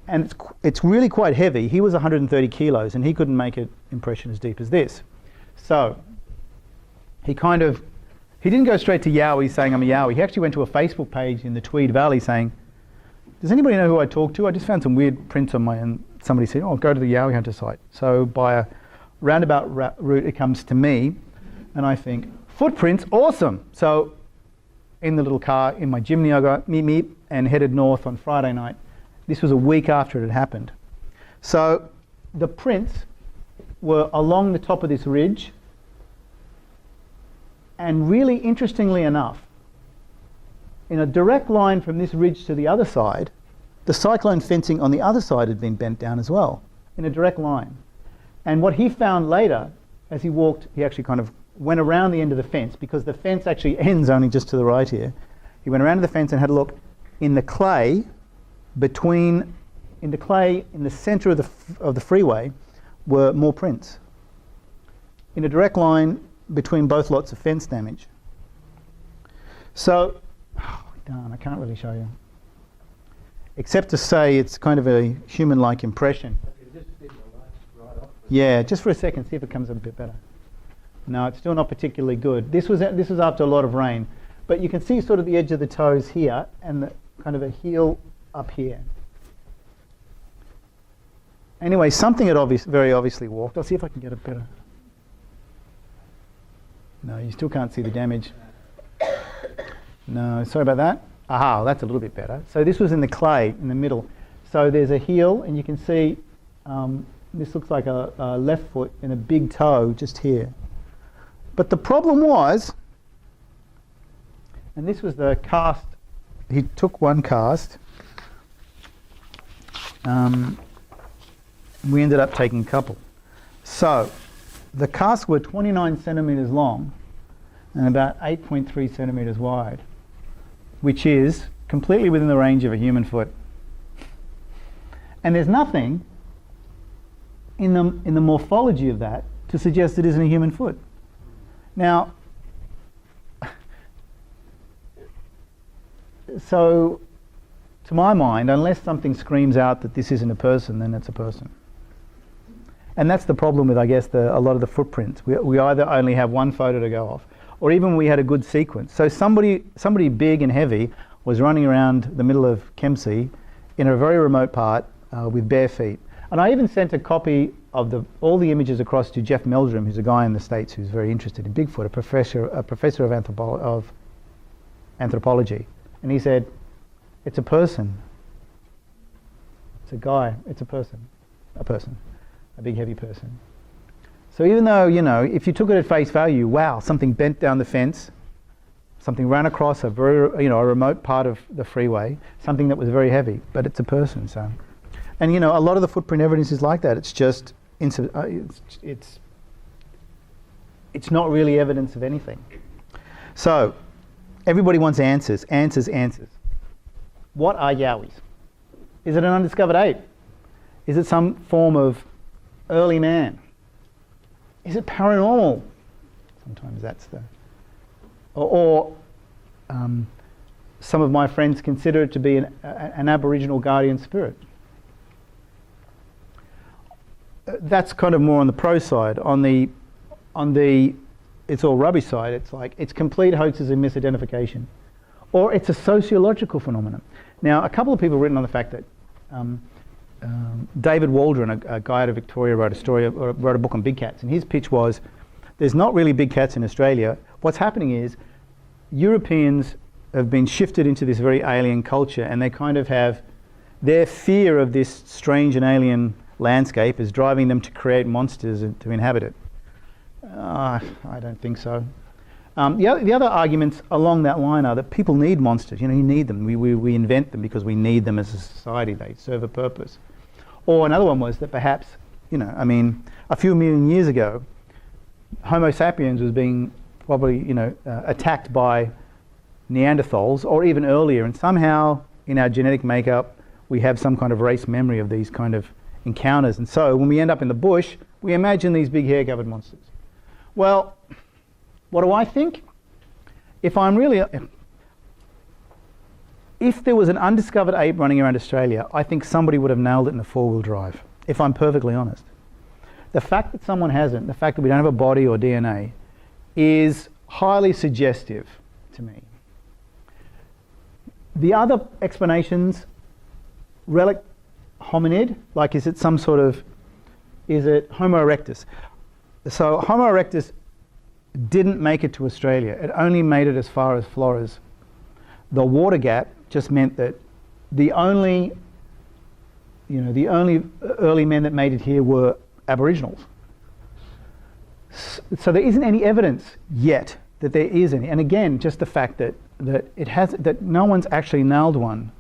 And it's really quite heavy. He was 130 kilos and he couldn't make an impression as deep as this. So he didn't go straight to Yowie saying I'm a Yowie. He actually went to a Facebook page in the Tweed Valley saying, does anybody know who I talked to? I just found some weird prints on my, and somebody said, oh, go to the Yowie Hunter site. So by a roundabout route it comes to me and I think, footprints, awesome. So in the little car in my Jimny I got meep and headed north on Friday night. This was a week after it had happened. So the prints were along the top of this ridge, and really interestingly enough, in a direct line from this ridge to the other side, the cyclone fencing on the other side had been bent down as well, in a direct line. And what he found later, as he walked, he actually kind of went around the end of the fence, because the fence actually ends only just to the right here. He went around to the fence and had a look in the clay in the center of the freeway were more prints in a direct line between both lots of fence damage. So, oh, darn, I can't really show you. Except to say it's kind of a human-like impression. Yeah, just for a second, see if it comes up a bit better. No, it's still not particularly good. This was after a lot of rain. But you can see sort of the edge of the toes here and the kind of a heel up here. Anyway, something had very obviously walked. I'll see if I can get it better. No, you still can't see the damage. No, sorry about that. Aha, that's a little bit better. So this was in the clay in the middle. So there's a heel, and you can see this looks like a left foot and a big toe just here. But the problem was And this was the cast. He took one cast. We ended up taking a couple. So the casts were 29 centimetres long and about 8.3 centimetres wide, which is completely within the range of a human foot. And there's nothing in the morphology of that to suggest it isn't a human foot. Now, so to my mind, unless something screams out that this isn't a person, then it's a person. And that's the problem with, I guess, a lot of the footprints. We either only have one photo to go off, or even we had a good sequence. So somebody big and heavy was running around the middle of Kempsey in a very remote part with bare feet. And I even sent a copy of all the images across to Jeff Meldrum, who's a guy in the States who's very interested in Bigfoot, a professor of anthropology. And he said, it's a person. It's a guy. It's a person. A big heavy person. So even though, if you took it at face value, wow, something bent down the fence, something ran across a very, a remote part of the freeway, something that was very heavy, but it's a person. So, and a lot of the footprint evidence is like that. It's just, it's not really evidence of anything. So, everybody wants answers. What are Yowies? Is it an undiscovered ape? Is it some form of early man? Is it paranormal? Sometimes that's or some of my friends consider it to be an Aboriginal guardian spirit. That's kind of more on the pro side. On the it's all rubbish side, it's like it's complete hoaxes and misidentification, or it's a sociological phenomenon. Now, a couple of people have written on the fact that David Waldron, a guy out of Victoria, wrote a book on big cats, and his pitch was, there's not really big cats in Australia. What's happening is Europeans have been shifted into this very alien culture, and they kind of have their fear of this strange and alien landscape is driving them to create monsters to inhabit it. I don't think so. The other arguments along that line are that people need monsters. You need them. We invent them because we need them as a society. They serve a purpose. Or another one was that perhaps, a few million years ago, Homo sapiens was being probably, attacked by Neanderthals or even earlier, and somehow in our genetic makeup we have some kind of race memory of these kind of encounters. And so when we end up in the bush, we imagine these big hair-covered monsters. Well, what do I think? If there was an undiscovered ape running around Australia, I think somebody would have nailed it in a four-wheel drive, if I'm perfectly honest. The fact that someone hasn't, the fact that we don't have a body or DNA, is highly suggestive to me. The other explanations, relic hominid, like is it Homo erectus? So Homo erectus didn't make it to Australia. It only made it as far as Flores. The water gap just meant that the only early men that made it here were Aboriginals. So there isn't any evidence yet that there is any. And again, just the fact that no one's actually nailed one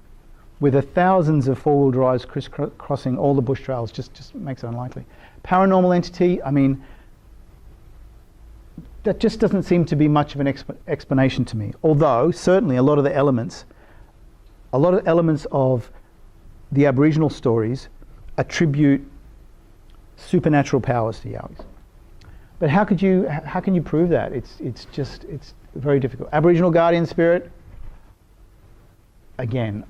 with thousands of four-wheel drives crisscrossing all the bush trails just makes it unlikely. Paranormal entity, that just doesn't seem to be much of an explanation to me. Although certainly a lot of elements of the Aboriginal stories attribute supernatural powers to Yowies. But how can you prove that? It's very difficult. Aboriginal guardian spirit, again,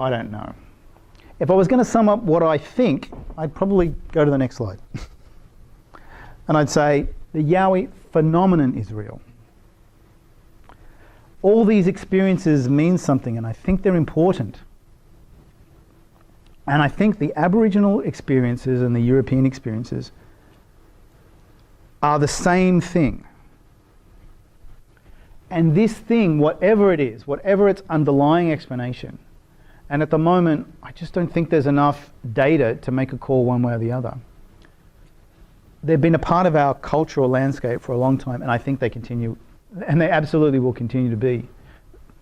I don't know. If I was going to sum up what I think, I'd probably go to the next slide. And I'd say the Yowie phenomenon is real. All these experiences mean something, and I think they're important. And I think the Aboriginal experiences and the European experiences are the same thing. And this thing, whatever it is, whatever its underlying explanation, and at the moment, I just don't think there's enough data to make a call one way or the other. They've been a part of our cultural landscape for a long time, and I think they continue, and they absolutely will continue to be.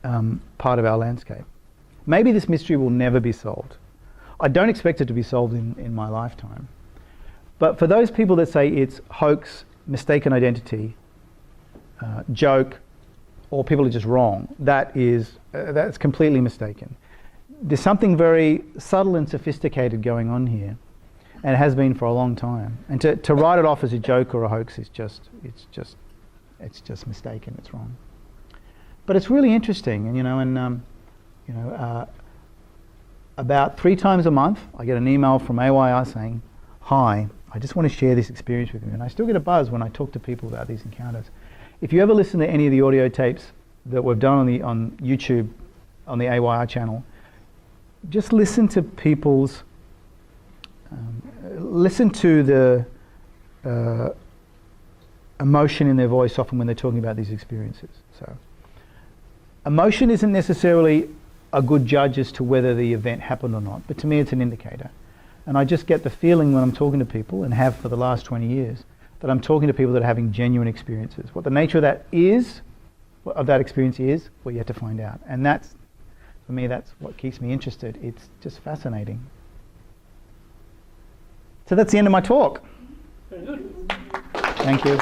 part of our landscape. Maybe this mystery will never be solved. I don't expect it to be solved in my lifetime. But for those people that say it's hoax, mistaken identity, joke, or people are just wrong, that's completely mistaken. There's something very subtle and sophisticated going on here, and it has been for a long time. And to write it off as a joke or a hoax is just mistaken. It's wrong. But it's really interesting, and about 3 times a month, I get an email from AYR saying, "Hi, I just want to share this experience with you." And I still get a buzz when I talk to people about these encounters. If you ever listen to any of the audio tapes that we've done on YouTube, on the AYR channel, just listen to people's, listen to the emotion in their voice often when they're talking about these experiences. So, emotion isn't necessarily a good judge as to whether the event happened or not, but to me it's an indicator. And I just get the feeling when I'm talking to people, and have for the last 20 years, that I'm talking to people that are having genuine experiences. What the nature of that experience is, well, you have to find out. And that's, for me, that's what keeps me interested. It's just fascinating. So that's the end of my talk. Very good. Thank you.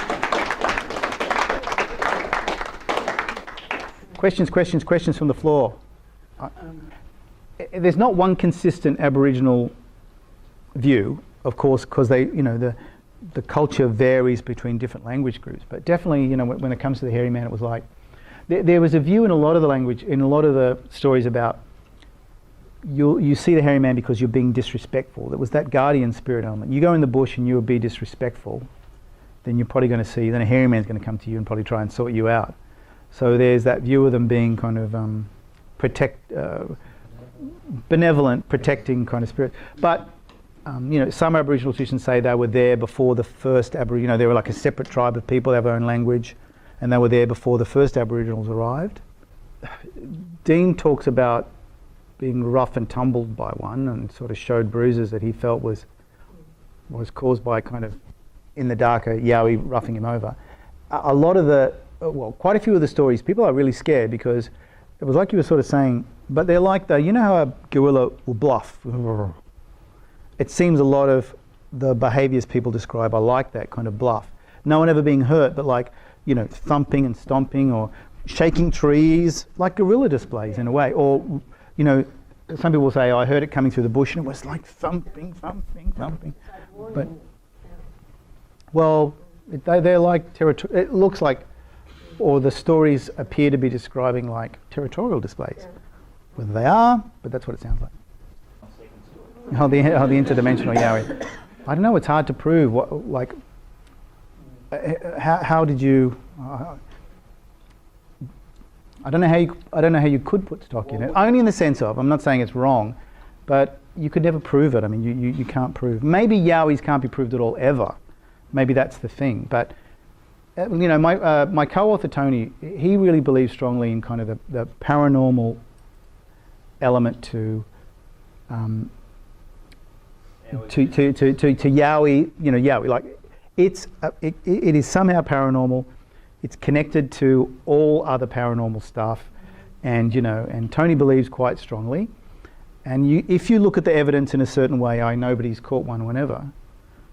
Questions from the floor. There's not one consistent Aboriginal view, of course, because the culture varies between different language groups. But definitely, when it comes to the hairy man, it was like there was a view in a lot of the stories about you see the hairy man because you're being disrespectful. There was that guardian spirit element. You go in the bush and you would be disrespectful, then you're probably going to see, then a hairy man's going to come to you and probably try and sort you out. So there's that view of them being kind of benevolent, protecting kind of spirit. But some Aboriginal traditions say they were there before the first Aboriginal. They were like a separate tribe of people, they have their own language, and they were there before the first Aboriginals arrived. Dean talks about being rough and tumbled by one, and sort of showed bruises that he felt was caused by kind of in the dark a Yowie roughing him over. A lot of quite a few of the stories, people are really scared because it was like you were sort of saying, but they're like how a gorilla will bluff. It seems a lot of the behaviours people describe are like that kind of bluff. No one ever being hurt, but like, thumping and stomping or shaking trees, like gorilla displays in a way. Or, some people say, I heard it coming through the bush and it was like thumping. But, well, they're like territorial. It looks like, or the stories appear to be describing like territorial displays. Whether they are, but that's what it sounds like. Oh, the interdimensional Yowie. I don't know. It's hard to prove. How did you? I don't know how you could put stock in it. Only in the sense of, I'm not saying it's wrong, but you could never prove it. I mean, you can't prove. Maybe Yowies can't be proved at all ever. Maybe that's the thing. But my co-author Tony, he really believes strongly in kind of the paranormal element to Yowie, Yowie, like it is somehow paranormal. It's connected to all other paranormal stuff, and Tony believes quite strongly. And if you look at the evidence in a certain way, nobody's caught one whenever.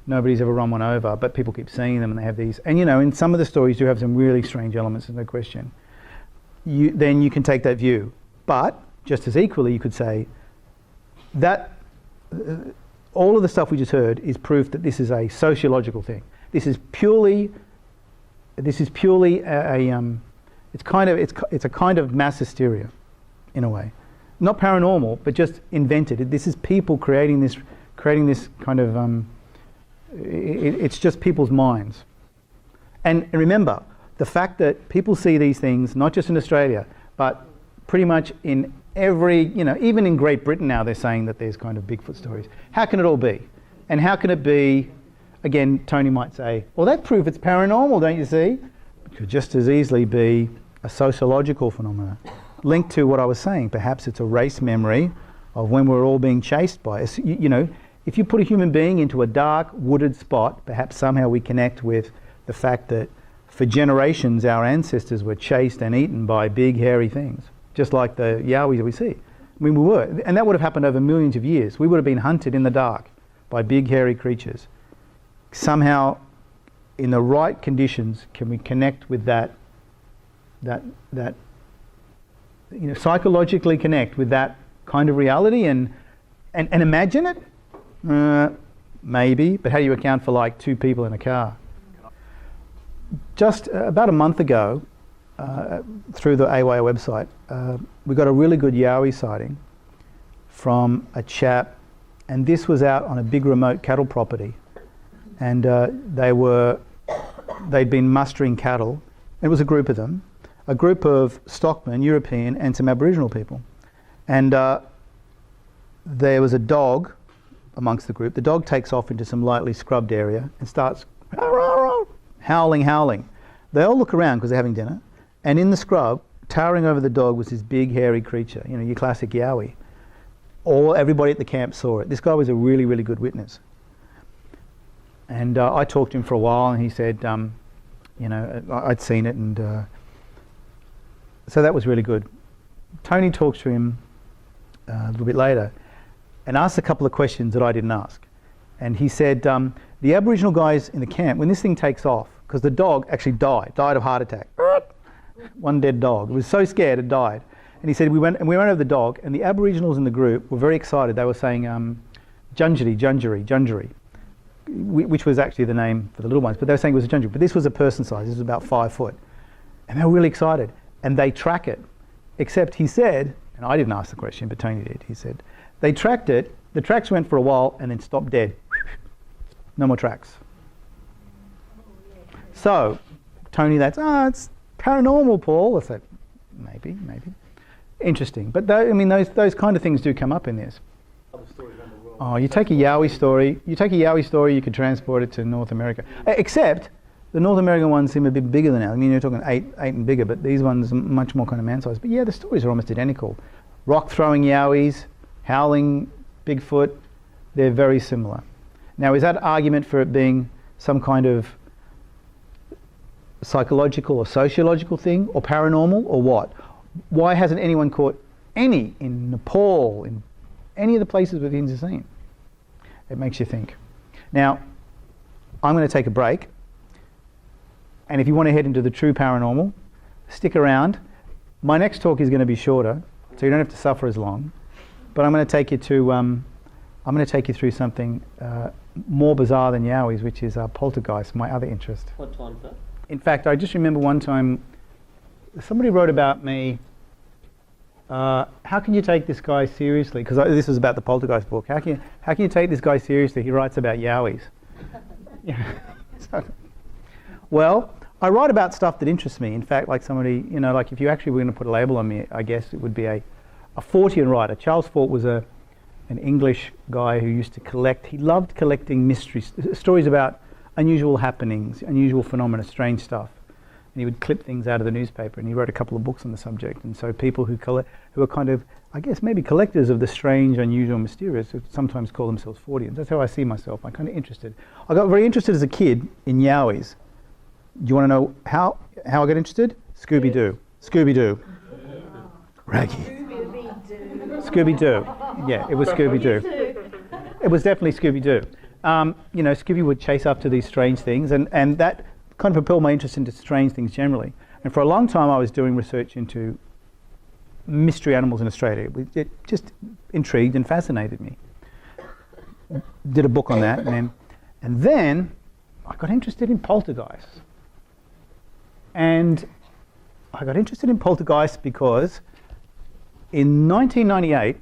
Nobody's ever run one over, but people keep seeing them and they have these. And in some of the stories do have some really strange elements, there's no question. Then you can take that view. But just as equally, you could say that all of the stuff we just heard is proof that this is a sociological thing. This is purely it's a kind of mass hysteria, in a way. Not paranormal, but just invented. This is people creating this kind of. It's just people's minds. And remember, the fact that people see these things, not just in Australia, but pretty much in every, even in Great Britain now, they're saying that there's kind of Bigfoot stories. How can it all be? And how can it be, again, Tony might say, well, that proves it's paranormal, don't you see? It could just as easily be a sociological phenomenon linked to what I was saying. Perhaps it's a race memory of when we're all being chased by us. If you put a human being into a dark, wooded spot, perhaps somehow we connect with the fact that for generations our ancestors were chased and eaten by big, hairy things. just like the Yowies that we see. I mean, we were. And that would have happened over millions of years. We would have been hunted in the dark by big, hairy creatures. Somehow, in the right conditions, can we connect with that psychologically connect with that kind of reality and imagine it? Maybe, but how do you account for like two people in a car? Just about a month ago, through the AYO website, we got a really good Yowie sighting from a chap, and this was out on a big remote cattle property, and they'd been mustering cattle. It was a group of them, a group of stockmen, European, and some Aboriginal people, and there was a dog amongst the group. The dog takes off into some lightly scrubbed area and starts howling. They all look around because they're having dinner, and in the scrub, towering over the dog, was this big hairy creature, your classic Yowie. Everybody at the camp saw it. This guy was a really, really good witness. And I talked to him for a while, and he said, I'd seen it, and so that was really good. Tony talks to him a little bit later and asked a couple of questions that I didn't ask. And he said, the Aboriginal guys in the camp, when this thing takes off, because the dog actually died of heart attack. One dead dog. It was so scared it died. And he said, we went over the dog, and the Aboriginals in the group were very excited. They were saying, Junjari, which was actually the name for the little ones, but they were saying it was a Junjari. But this was a person size. This was about 5 foot. And they were really excited. And they track it. Except he said, and I didn't ask the question, but Tony did, he said, they tracked it, the tracks went for a while and then stopped dead. No more tracks. So, Tony, it's paranormal, Paul. I said, maybe. Interesting. But those kind of things do come up in this. Oh, you take a Yowie story, you can transport it to North America. Except, the North American ones seem a bit bigger than ours. I mean, you're talking eight and bigger, but these ones are much more kind of man-sized. But yeah, the stories are almost identical. Rock-throwing Yowies, howling Bigfoot, they're very similar. Now, is that argument for it being some kind of psychological or sociological thing, or paranormal, or what? Why hasn't anyone caught any in Nepal, in any of the places we've been seen? It makes you think. Now, I'm going to take a break, and if you want to head into the true paranormal, stick around. My next talk is going to be shorter, so you don't have to suffer as long. But I'm going to take you through something more bizarre than Yowies, which is Poltergeist, my other interest. What time, sir? In fact, I just remember one time somebody wrote about me. How can you take this guy seriously? Because this was about the Poltergeist book. How can you take this guy seriously? He writes about Yowies. Well, I write about stuff that interests me. In fact, like somebody, like if you actually were going to put a label on me, I guess it would be a Fortean writer. Charles Fort was an English guy who used to collect. He loved collecting mysteries, stories about unusual happenings, unusual phenomena, strange stuff. And he would clip things out of the newspaper, and he wrote a couple of books on the subject. And so people who are kind of, I guess, maybe collectors of the strange, unusual, mysterious, who sometimes call themselves Forteans. That's how I see myself. I'm kind of interested. I got very interested as a kid in Yowies. Do you want to know how I got interested? Scooby-Doo. Raggy. Scooby-Doo. Yeah, it was Scooby-Doo. It was definitely Scooby-Doo. Scooby would chase after these strange things, and that kind of propelled my interest into strange things generally. And for a long time I was doing research into mystery animals in Australia. It just intrigued and fascinated me. Did a book on that, and then I got interested in poltergeists. And I got interested in poltergeists because in 1998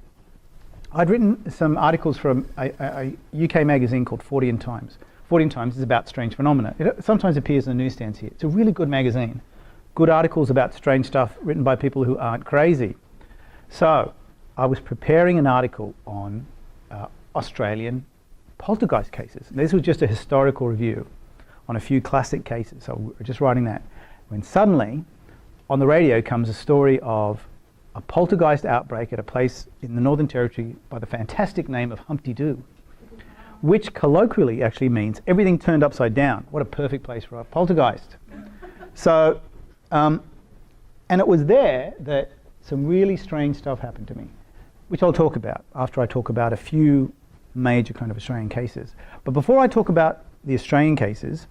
I'd written some articles from a UK magazine called Fortean Times. Fortean Times is about strange phenomena. It sometimes appears in the newsstands here. It's a really good magazine. Good articles about strange stuff written by people who aren't crazy. So I was preparing an article on Australian poltergeist cases. This was just a historical review on a few classic cases. So we're just writing that. When suddenly, on the radio comes a story of a poltergeist outbreak at a place in the Northern Territory by the fantastic name of Humpty Doo, which colloquially actually means everything turned upside down. What a perfect place for a poltergeist. So, and it was there that some really strange stuff happened to me, which I'll talk about after I talk about a few major kind of Australian cases. But before I talk about the Australian cases,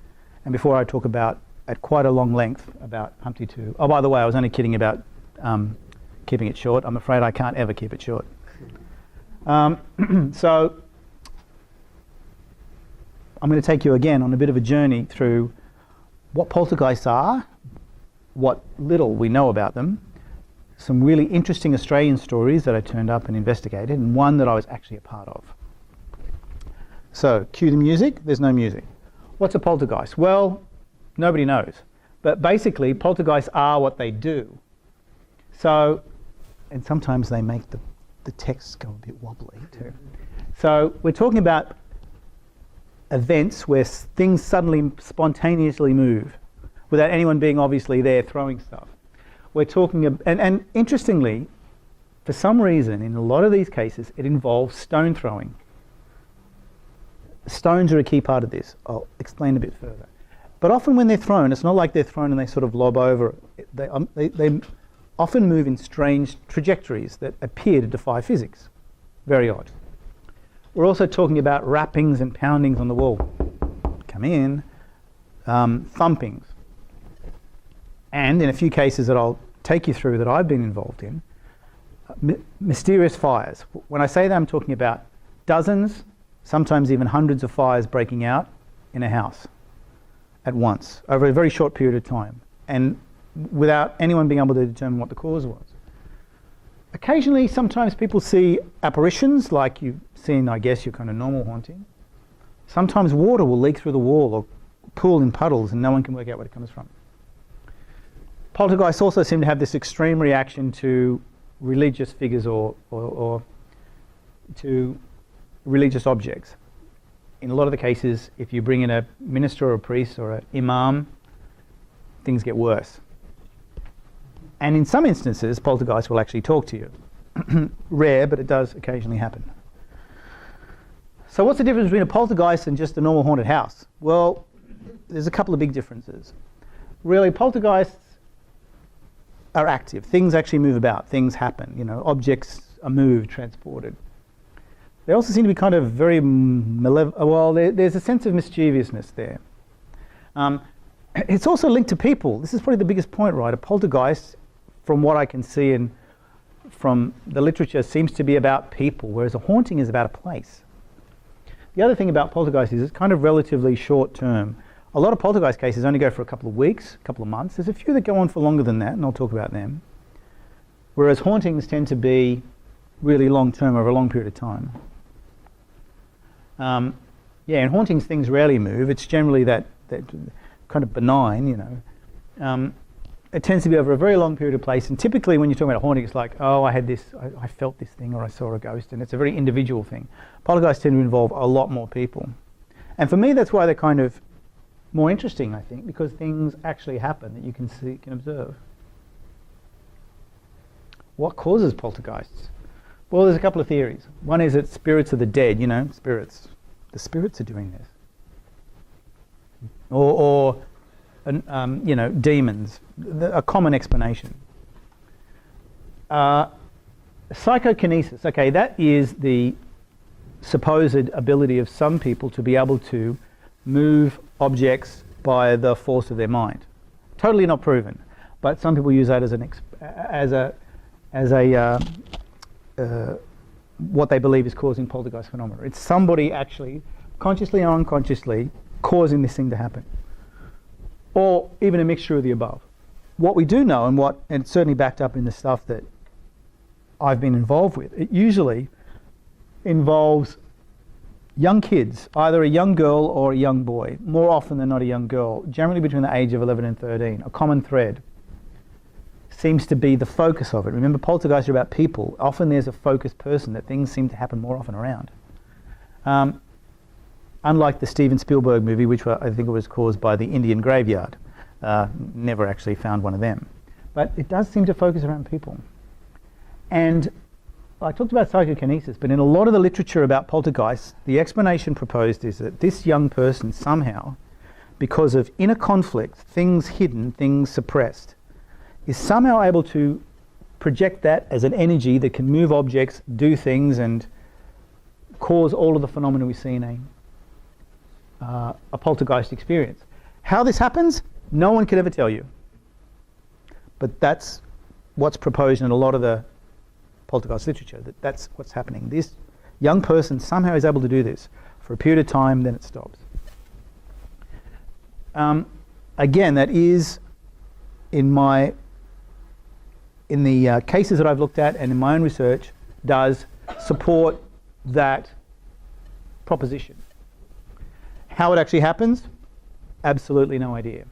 and before I talk about, at quite a long length, about Humpty 2. Oh, by the way, I was only kidding about keeping it short. I'm afraid I can't ever keep it short. So I'm going to take you again on a bit of a journey through what poltergeists are, what little we know about them, some really interesting Australian stories that I turned up and investigated, and one that I was actually a part of. So, cue the music. There's no music. What's a poltergeist? Well, nobody knows. But basically, poltergeists are what they do. So, and sometimes they make the text go a bit wobbly too. So, we're talking about events where things suddenly spontaneously move without anyone being obviously there throwing stuff. We're talking, and interestingly, for some reason, in a lot of these cases, it involves stone throwing. Stones are a key part of this. I'll explain a bit further. But often when they're thrown, it's not like they're thrown and they sort of lob over. They often move in strange trajectories that appear to defy physics. Very odd. We're also talking about rappings and poundings on the wall. Come in. Thumpings. And in a few cases that I'll take you through that I've been involved in, mysterious fires. When I say that, I'm talking about dozens, sometimes even hundreds of fires breaking out in a house at once over a very short period of time, and without anyone being able to determine what the cause was. Occasionally, sometimes people see apparitions like you've seen, I guess, your kind of normal haunting. Sometimes water will leak through the wall or pool in puddles and no one can work out where it comes from. Poltergeists also seem to have this extreme reaction to religious figures or to religious objects. In a lot of the cases, if you bring in a minister or a priest or an imam, things get worse. And in some instances, poltergeists will actually talk to you. Rare, but it does occasionally happen. So what's the difference between a poltergeist and just a normal haunted house? Well, there's a couple of big differences. Really, poltergeists are active. Things actually move about. Things happen. You know, objects are moved, transported. They also seem to be kind of very there's a sense of mischievousness there. It's also linked to people. This is probably the biggest point, right? A poltergeist, from what I can see and from the literature, seems to be about people, whereas a haunting is about a place. The other thing about poltergeist is it's kind of relatively short term. A lot of poltergeist cases only go for a couple of weeks, a couple of months. There's a few that go on for longer than that, and I'll talk about them. Whereas hauntings tend to be really long term, over a long period of time. In hauntings things rarely move. It's generally that kind of benign, you know. It tends to be over a very long period of place, and typically when you're talking about a haunting, it's like, oh, I had this, I felt this thing, or I saw a ghost, and it's a very individual thing. Poltergeists tend to involve a lot more people. And for me, that's why they're kind of more interesting, I think, because things actually happen that you can see, can observe. What causes poltergeists? Well, there's a couple of theories. One is that spirits of the dead, you know, spirits. The spirits are doing this. Or you know, demons. A common explanation. Psychokinesis. Okay, that is the supposed ability of some people to be able to move objects by the force of their mind. Totally not proven, but some people use that as what they believe is causing poltergeist phenomena. It's somebody actually, consciously or unconsciously, causing this thing to happen, or even a mixture of the above. What we do know, and it's certainly backed up in the stuff that I've been involved with, it usually involves young kids, either a young girl or a young boy, more often than not a young girl, generally between the age of 11 and 13. A common thread seems to be the focus of it. Remember, poltergeists are about people. Often there's a focused person that things seem to happen more often around. Unlike the Steven Spielberg movie, which I think it was caused by the Indian graveyard. Never actually found one of them. But it does seem to focus around people. And I talked about psychokinesis, but in a lot of the literature about poltergeists, the explanation proposed is that this young person somehow, because of inner conflict, things hidden, things suppressed, is somehow able to project that as an energy that can move objects, do things, and cause all of the phenomena we see in a poltergeist experience. How this happens, no one could ever tell you. But that's what's proposed in a lot of the poltergeist literature, that's what's happening. This young person somehow is able to do this for a period of time, then it stops. Again, that is in the cases that I've looked at and in my own research does support that proposition. How it actually happens, absolutely no idea.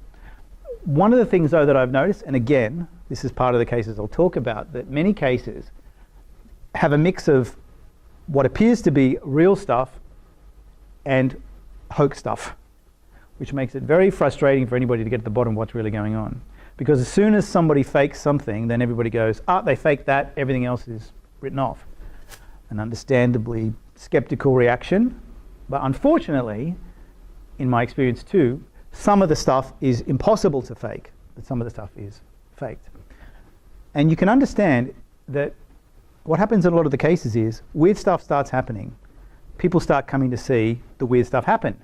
One of the things though that I've noticed, and again, this is part of the cases I'll talk about, that many cases have a mix of what appears to be real stuff and hoax stuff, which makes it very frustrating for anybody to get to the bottom of what's really going on. Because as soon as somebody fakes something, then everybody goes, they faked that, everything else is written off. An understandably skeptical reaction, but unfortunately, in my experience too, some of the stuff is impossible to fake, but some of the stuff is faked. And you can understand that what happens in a lot of the cases is weird stuff starts happening. People start coming to see the weird stuff happen.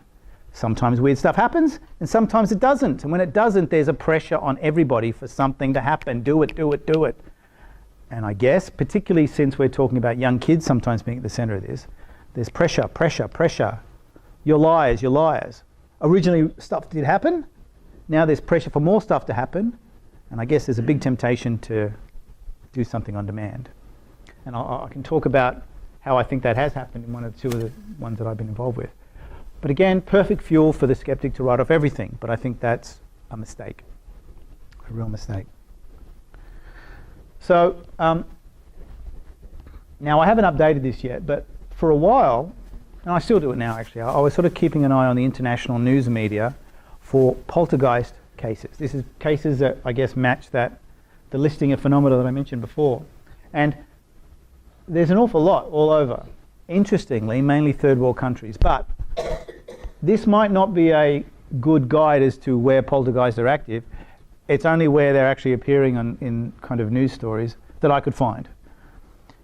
Sometimes weird stuff happens, and sometimes it doesn't. And when it doesn't, there's a pressure on everybody for something to happen. Do it, do it, do it. And I guess, particularly since we're talking about young kids sometimes being at the center of this, there's pressure, pressure, pressure. You're liars, you're liars. Originally, stuff did happen. Now there's pressure for more stuff to happen. And I guess there's a big temptation to do something on demand. And I can talk about how I think that has happened in one or two of the ones that I've been involved with. But again, perfect fuel for the skeptic to write off everything. But I think that's a mistake, a real mistake. So now I haven't updated this yet, but for a while, and I still do it now actually, I was sort of keeping an eye on the international news media for poltergeist cases. This is cases that I guess match the listing of phenomena that I mentioned before. And there's an awful lot all over. Interestingly, mainly third world countries. But this might not be a good guide as to where poltergeists are active. It's only where they're actually appearing in kind of news stories that I could find.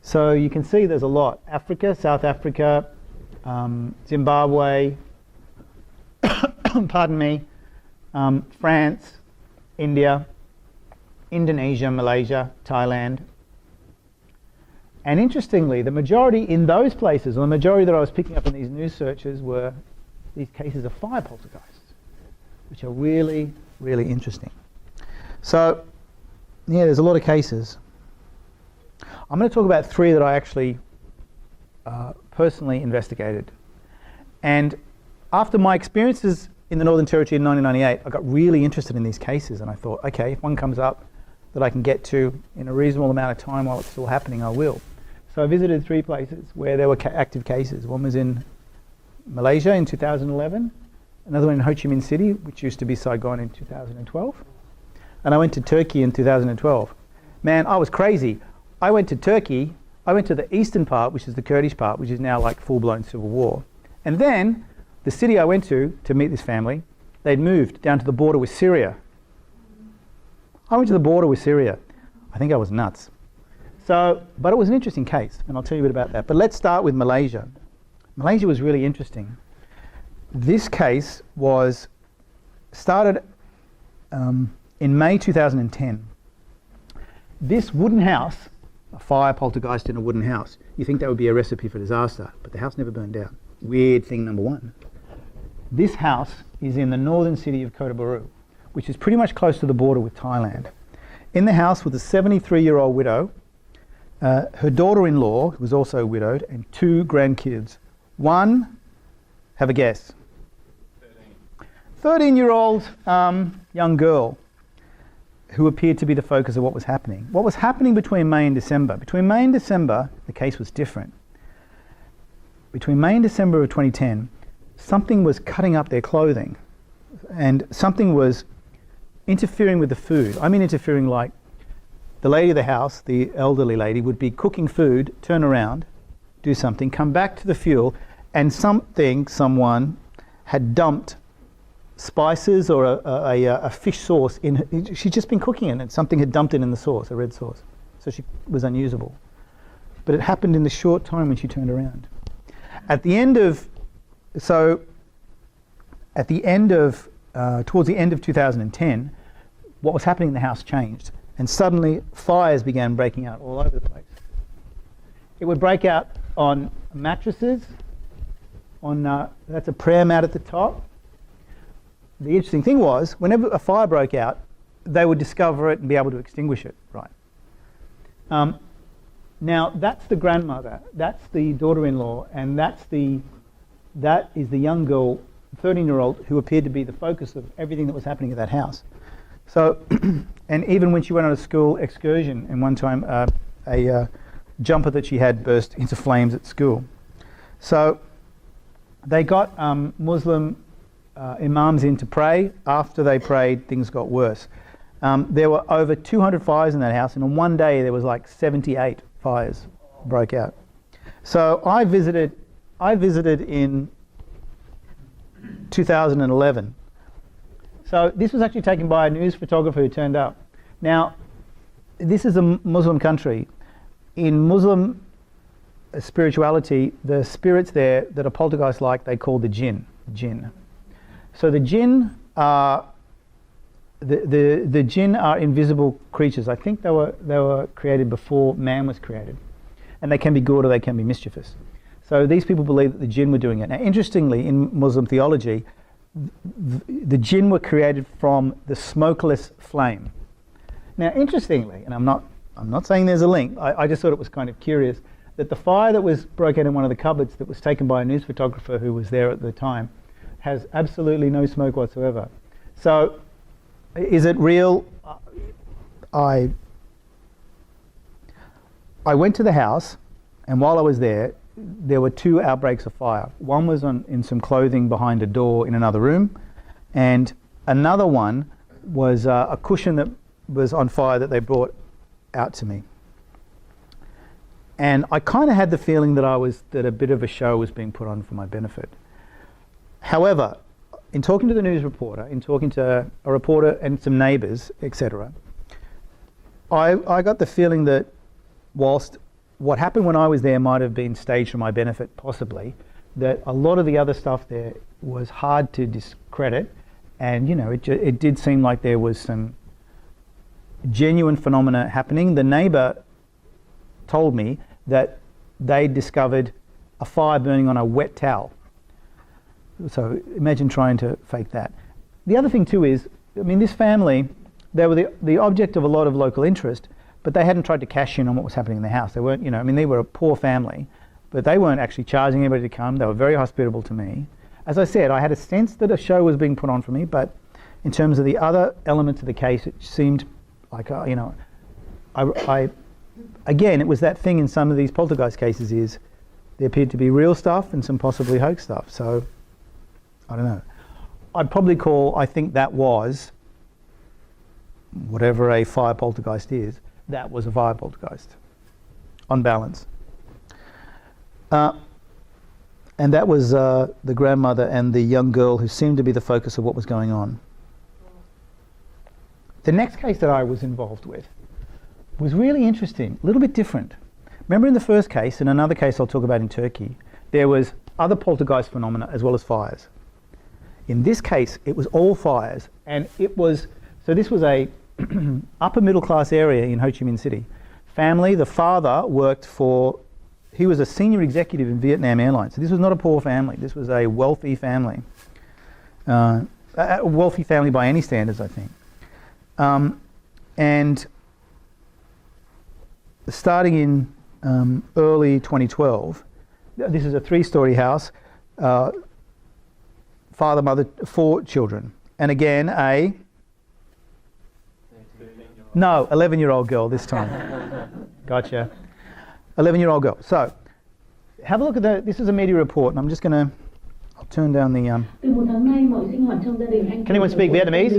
So you can see there's a lot. Africa, South Africa, Zimbabwe, pardon me, France, India, Indonesia, Malaysia, Thailand. And interestingly, the majority in those places, or the majority that I was picking up in these news searches, were these cases of fire poltergeists, which are really, really interesting. So, yeah, there's a lot of cases. I'm going to talk about three that I actually personally investigated. And after my experiences in the Northern Territory in 1998, I got really interested in these cases, and I thought, okay, if one comes up that I can get to in a reasonable amount of time while it's still happening, I will. So I visited three places where there were active cases. One was in Malaysia in 2011, another one in Ho Chi Minh City, which used to be Saigon, in 2012, and I went to Turkey in 2012. Man, I was crazy. I went to Turkey, I went to the eastern part, which is the Kurdish part, which is now like full-blown civil war. And then the city I went to meet this family, they'd moved down to the border with Syria. I went to the border with Syria. I think I was nuts. So, but it was an interesting case, and I'll tell you a bit about that. But let's start with Malaysia. Malaysia was really interesting. This case was started in May 2010. This wooden house, a fire poltergeist in a wooden house, you think that would be a recipe for disaster, but the house never burned down. Weird thing number one. This house is in the northern city of Kota Bharu, which is pretty much close to the border with Thailand. In the house was a 73-year-old widow, her daughter-in-law, who was also widowed, and two grandkids. One, have a guess. 13-year-old young girl who appeared to be the focus of what was happening. What was happening between May and December? Between May and December, the case was different. Between May and December of 2010, something was cutting up their clothing, and something was interfering with the food. I mean interfering like the lady of the house, the elderly lady, would be cooking food, turn around, do something, come back to the fuel, and someone had dumped spices or a fish sauce in her. She'd just been cooking it and something had dumped it in the sauce, a red sauce. so she was unusable. But it happened in the short time when she turned around. Towards the end of 2010, what was happening in the house changed, and suddenly fires began breaking out all over the place. It would break out on mattresses, that's a prayer mat at the top. The interesting thing was, whenever a fire broke out, they would discover it and be able to extinguish it, right? Now, that's the grandmother, that's the daughter-in-law, and that is the young girl, 13-year-old, who appeared to be the focus of everything that was happening at that house. So, and even when she went on a school excursion, and one time a jumper that she had burst into flames at school. So they got Muslim imams in to pray. After they prayed, things got worse. There were over 200 fires in that house, and in one day there was like 78 fires broke out. So I visited in 2011. So this was actually taken by a news photographer who turned up. Now, this is a Muslim country. In Muslim spirituality, the spirits there that are poltergeist-like, they call the jinn. So the jinn are the jinn are invisible creatures. I think they were created before man was created, and they can be good or they can be mischievous. So these people believe that the jinn were doing it. Now, interestingly, in Muslim theology, the jinn were created from the smokeless flame. Now, interestingly, and I'm not saying there's a link. I just thought it was kind of curious that the fire that was broke out in one of the cupboards that was taken by a news photographer who was there at the time has absolutely no smoke whatsoever. So, is it real? I went to the house, and while I was there were two outbreaks of fire. One was in some clothing behind a door in another room, and another one was a cushion that was on fire that they brought out to me. And I kind of had the feeling that a bit of a show was being put on for my benefit. However, in talking to the news reporter, in talking to a reporter and some neighbours, etc., I got the feeling that whilst what happened when I was there might have been staged for my benefit, possibly, that a lot of the other stuff there was hard to discredit, and it did seem like there was some genuine phenomena happening. The neighbour told me that they discovered a fire burning on a wet towel. So imagine trying to fake that. The other thing too is, this family, they were the object of a lot of local interest, but they hadn't tried to cash in on what was happening in the house. They weren't, they were a poor family, but they weren't actually charging anybody to come. They were very hospitable to me. As I said, I had a sense that a show was being put on for me, but in terms of the other elements of the case, it seemed like, again, it was that thing in some of these poltergeist cases is there appeared to be real stuff and some possibly hoax stuff. So, I don't know. I'd probably I think that was, whatever a fire poltergeist is, that was a fire poltergeist, on balance. And that was the grandmother and the young girl who seemed to be the focus of what was going on. The next case that I was involved with was really interesting, a little bit different. Remember in the first case, and another case I'll talk about in Turkey, there was other poltergeist phenomena as well as fires. In this case, it was all fires, and this was a upper middle class area in Ho Chi Minh City. Family, the father he was a senior executive in Vietnam Airlines. So this was not a poor family, this was a wealthy family. A wealthy family by any standards, I think. And starting in early 2012, this is a 3-story house, father, mother, 4 children. And again, 11-year-old girl this time. Gotcha. 11-year-old girl. So, have a look at this is a media report, and I'm just going to, I'll turn down the... Can anyone speak Vietnamese?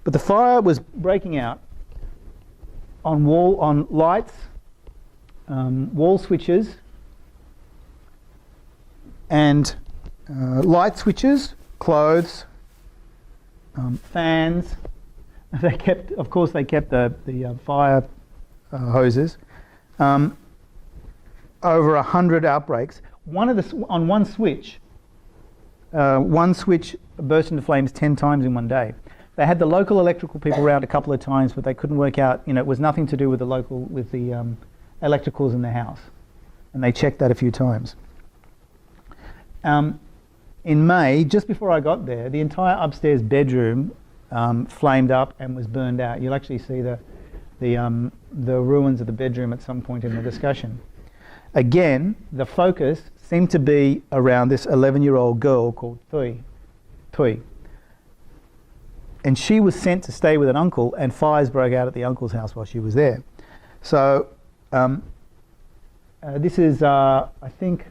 But the fire was breaking out on lights, wall switches, and light switches, clothes, fans. They kept, of course, they kept the fire hoses. Over 100 outbreaks. On one switch burst into flames 10 times in one day. They had the local electrical people around a couple of times, but they couldn't work out. It was nothing to do with the electricals in the house, and they checked that a few times. In May, just before I got there, the entire upstairs bedroom flamed up and was burned out. You'll actually see the ruins of the bedroom at some point in the discussion. Again, the focus seemed to be around this 11-year-old girl called Tui. And she was sent to stay with an uncle, and fires broke out at the uncle's house while she was there. So this is, I think,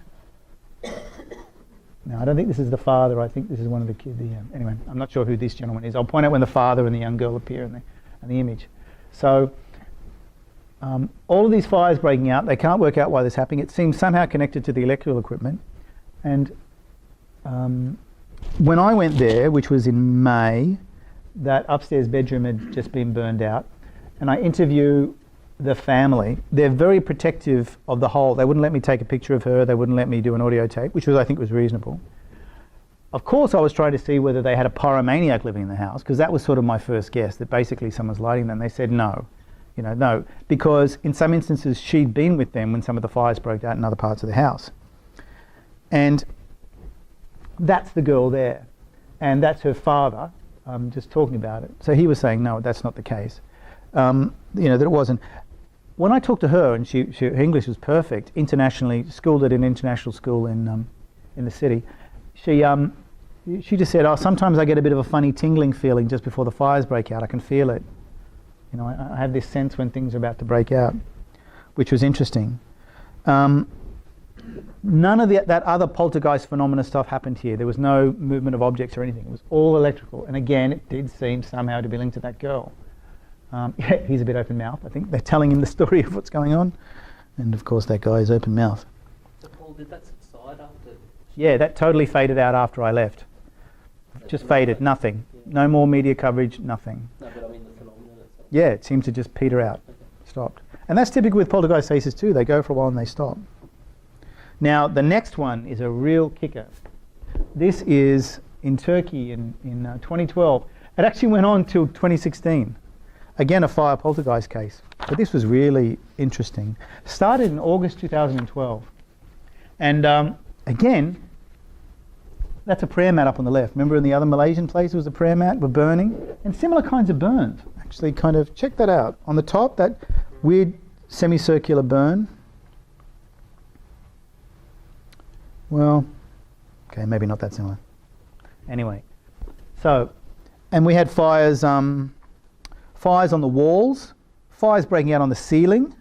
no, I don't think this is the father. I think this is one of the kids. Anyway, I'm not sure who this gentleman is. I'll point out when the father and the young girl appear in the image. So all of these fires breaking out, they can't work out why this is happening. It seems somehow connected to the electrical equipment. And when I went there, which was in May, that upstairs bedroom had just been burned out. And I interview the family. They're very protective of the whole. They wouldn't let me take a picture of her. They wouldn't let me do an audio tape, which I think was reasonable. Of course, I was trying to see whether they had a pyromaniac living in the house, because that was sort of my first guess, that basically someone's lighting them. They said no. No, because in some instances she'd been with them when some of the fires broke out in other parts of the house. And that's the girl there. And that's her father, just talking about it. So he was saying, no, that's not the case. That it wasn't. When I talked to her, and her English was perfect, internationally, schooled at an international school in the city, she just said, sometimes I get a bit of a funny tingling feeling just before the fires break out. I can feel it. I have this sense when things are about to break out, which was interesting. None of that other poltergeist phenomena stuff happened here. There was no movement of objects or anything. It was all electrical. And again, it did seem somehow to be linked to that girl. He's a bit open mouth. I think they're telling him the story of what's going on. And of course, that guy's open mouth. So Paul, did that subside after? Yeah, that totally faded out after I left. Just faded, nothing. Yeah. No more media coverage, nothing. No, but I mean the phenomenon itself. Yeah, it seemed to just peter out, stopped. And that's typical with poltergeist cases too. They go for a while and they stop. Now, the next one is a real kicker. This is in Turkey in 2012. It actually went on till 2016. Again, a fire poltergeist case. But this was really interesting. Started in August 2012. And again, that's a prayer mat up on the left. Remember in the other Malaysian place, there was a prayer mat, were burning? And similar kinds of burns. Actually, kind of, check that out. On the top, that weird semicircular burn. Well, okay, maybe not that similar. Anyway, so, and we had fires on the walls, fires breaking out on the ceiling.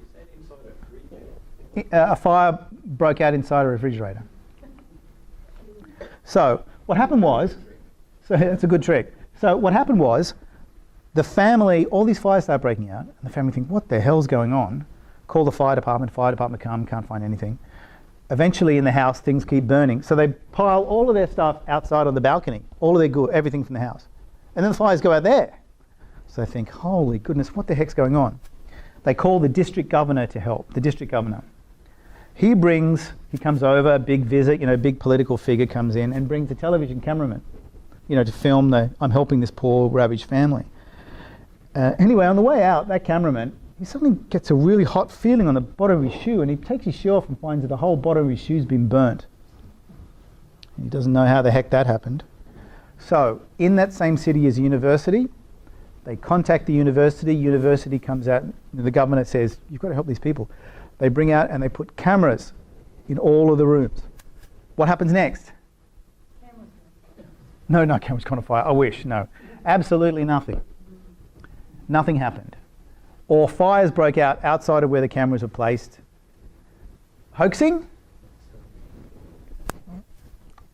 Is that inside a refrigerator? A fire broke out inside a refrigerator. So what happened was, so that's a good trick. So what happened was, the family, all these fires start breaking out, and the family think, what the hell's going on? Call the fire department come, can't find anything. Eventually in the house, things keep burning. So they pile all of their stuff outside on the balcony, all of their good, everything from the house. And then the fires go out there. So they think, holy goodness, what the heck's going on? They call the district governor to help, the district governor. He comes over, a big visit, big political figure comes in and brings a television cameraman, to film I'm helping this poor ravaged family. Anyway, on the way out, that cameraman, he suddenly gets a really hot feeling on the bottom of his shoe, and he takes his shoe off and finds that the whole bottom of his shoe's been burnt. And he doesn't know how the heck that happened. So, in that same city is a university. They contact the university comes out, the governor says, you've got to help these people. They bring out and they put cameras in all of the rooms. What happens next? No, not cameras caught on fire. I wish, no. Absolutely nothing. Nothing happened. Or fires broke out outside of where the cameras were placed. Hoaxing?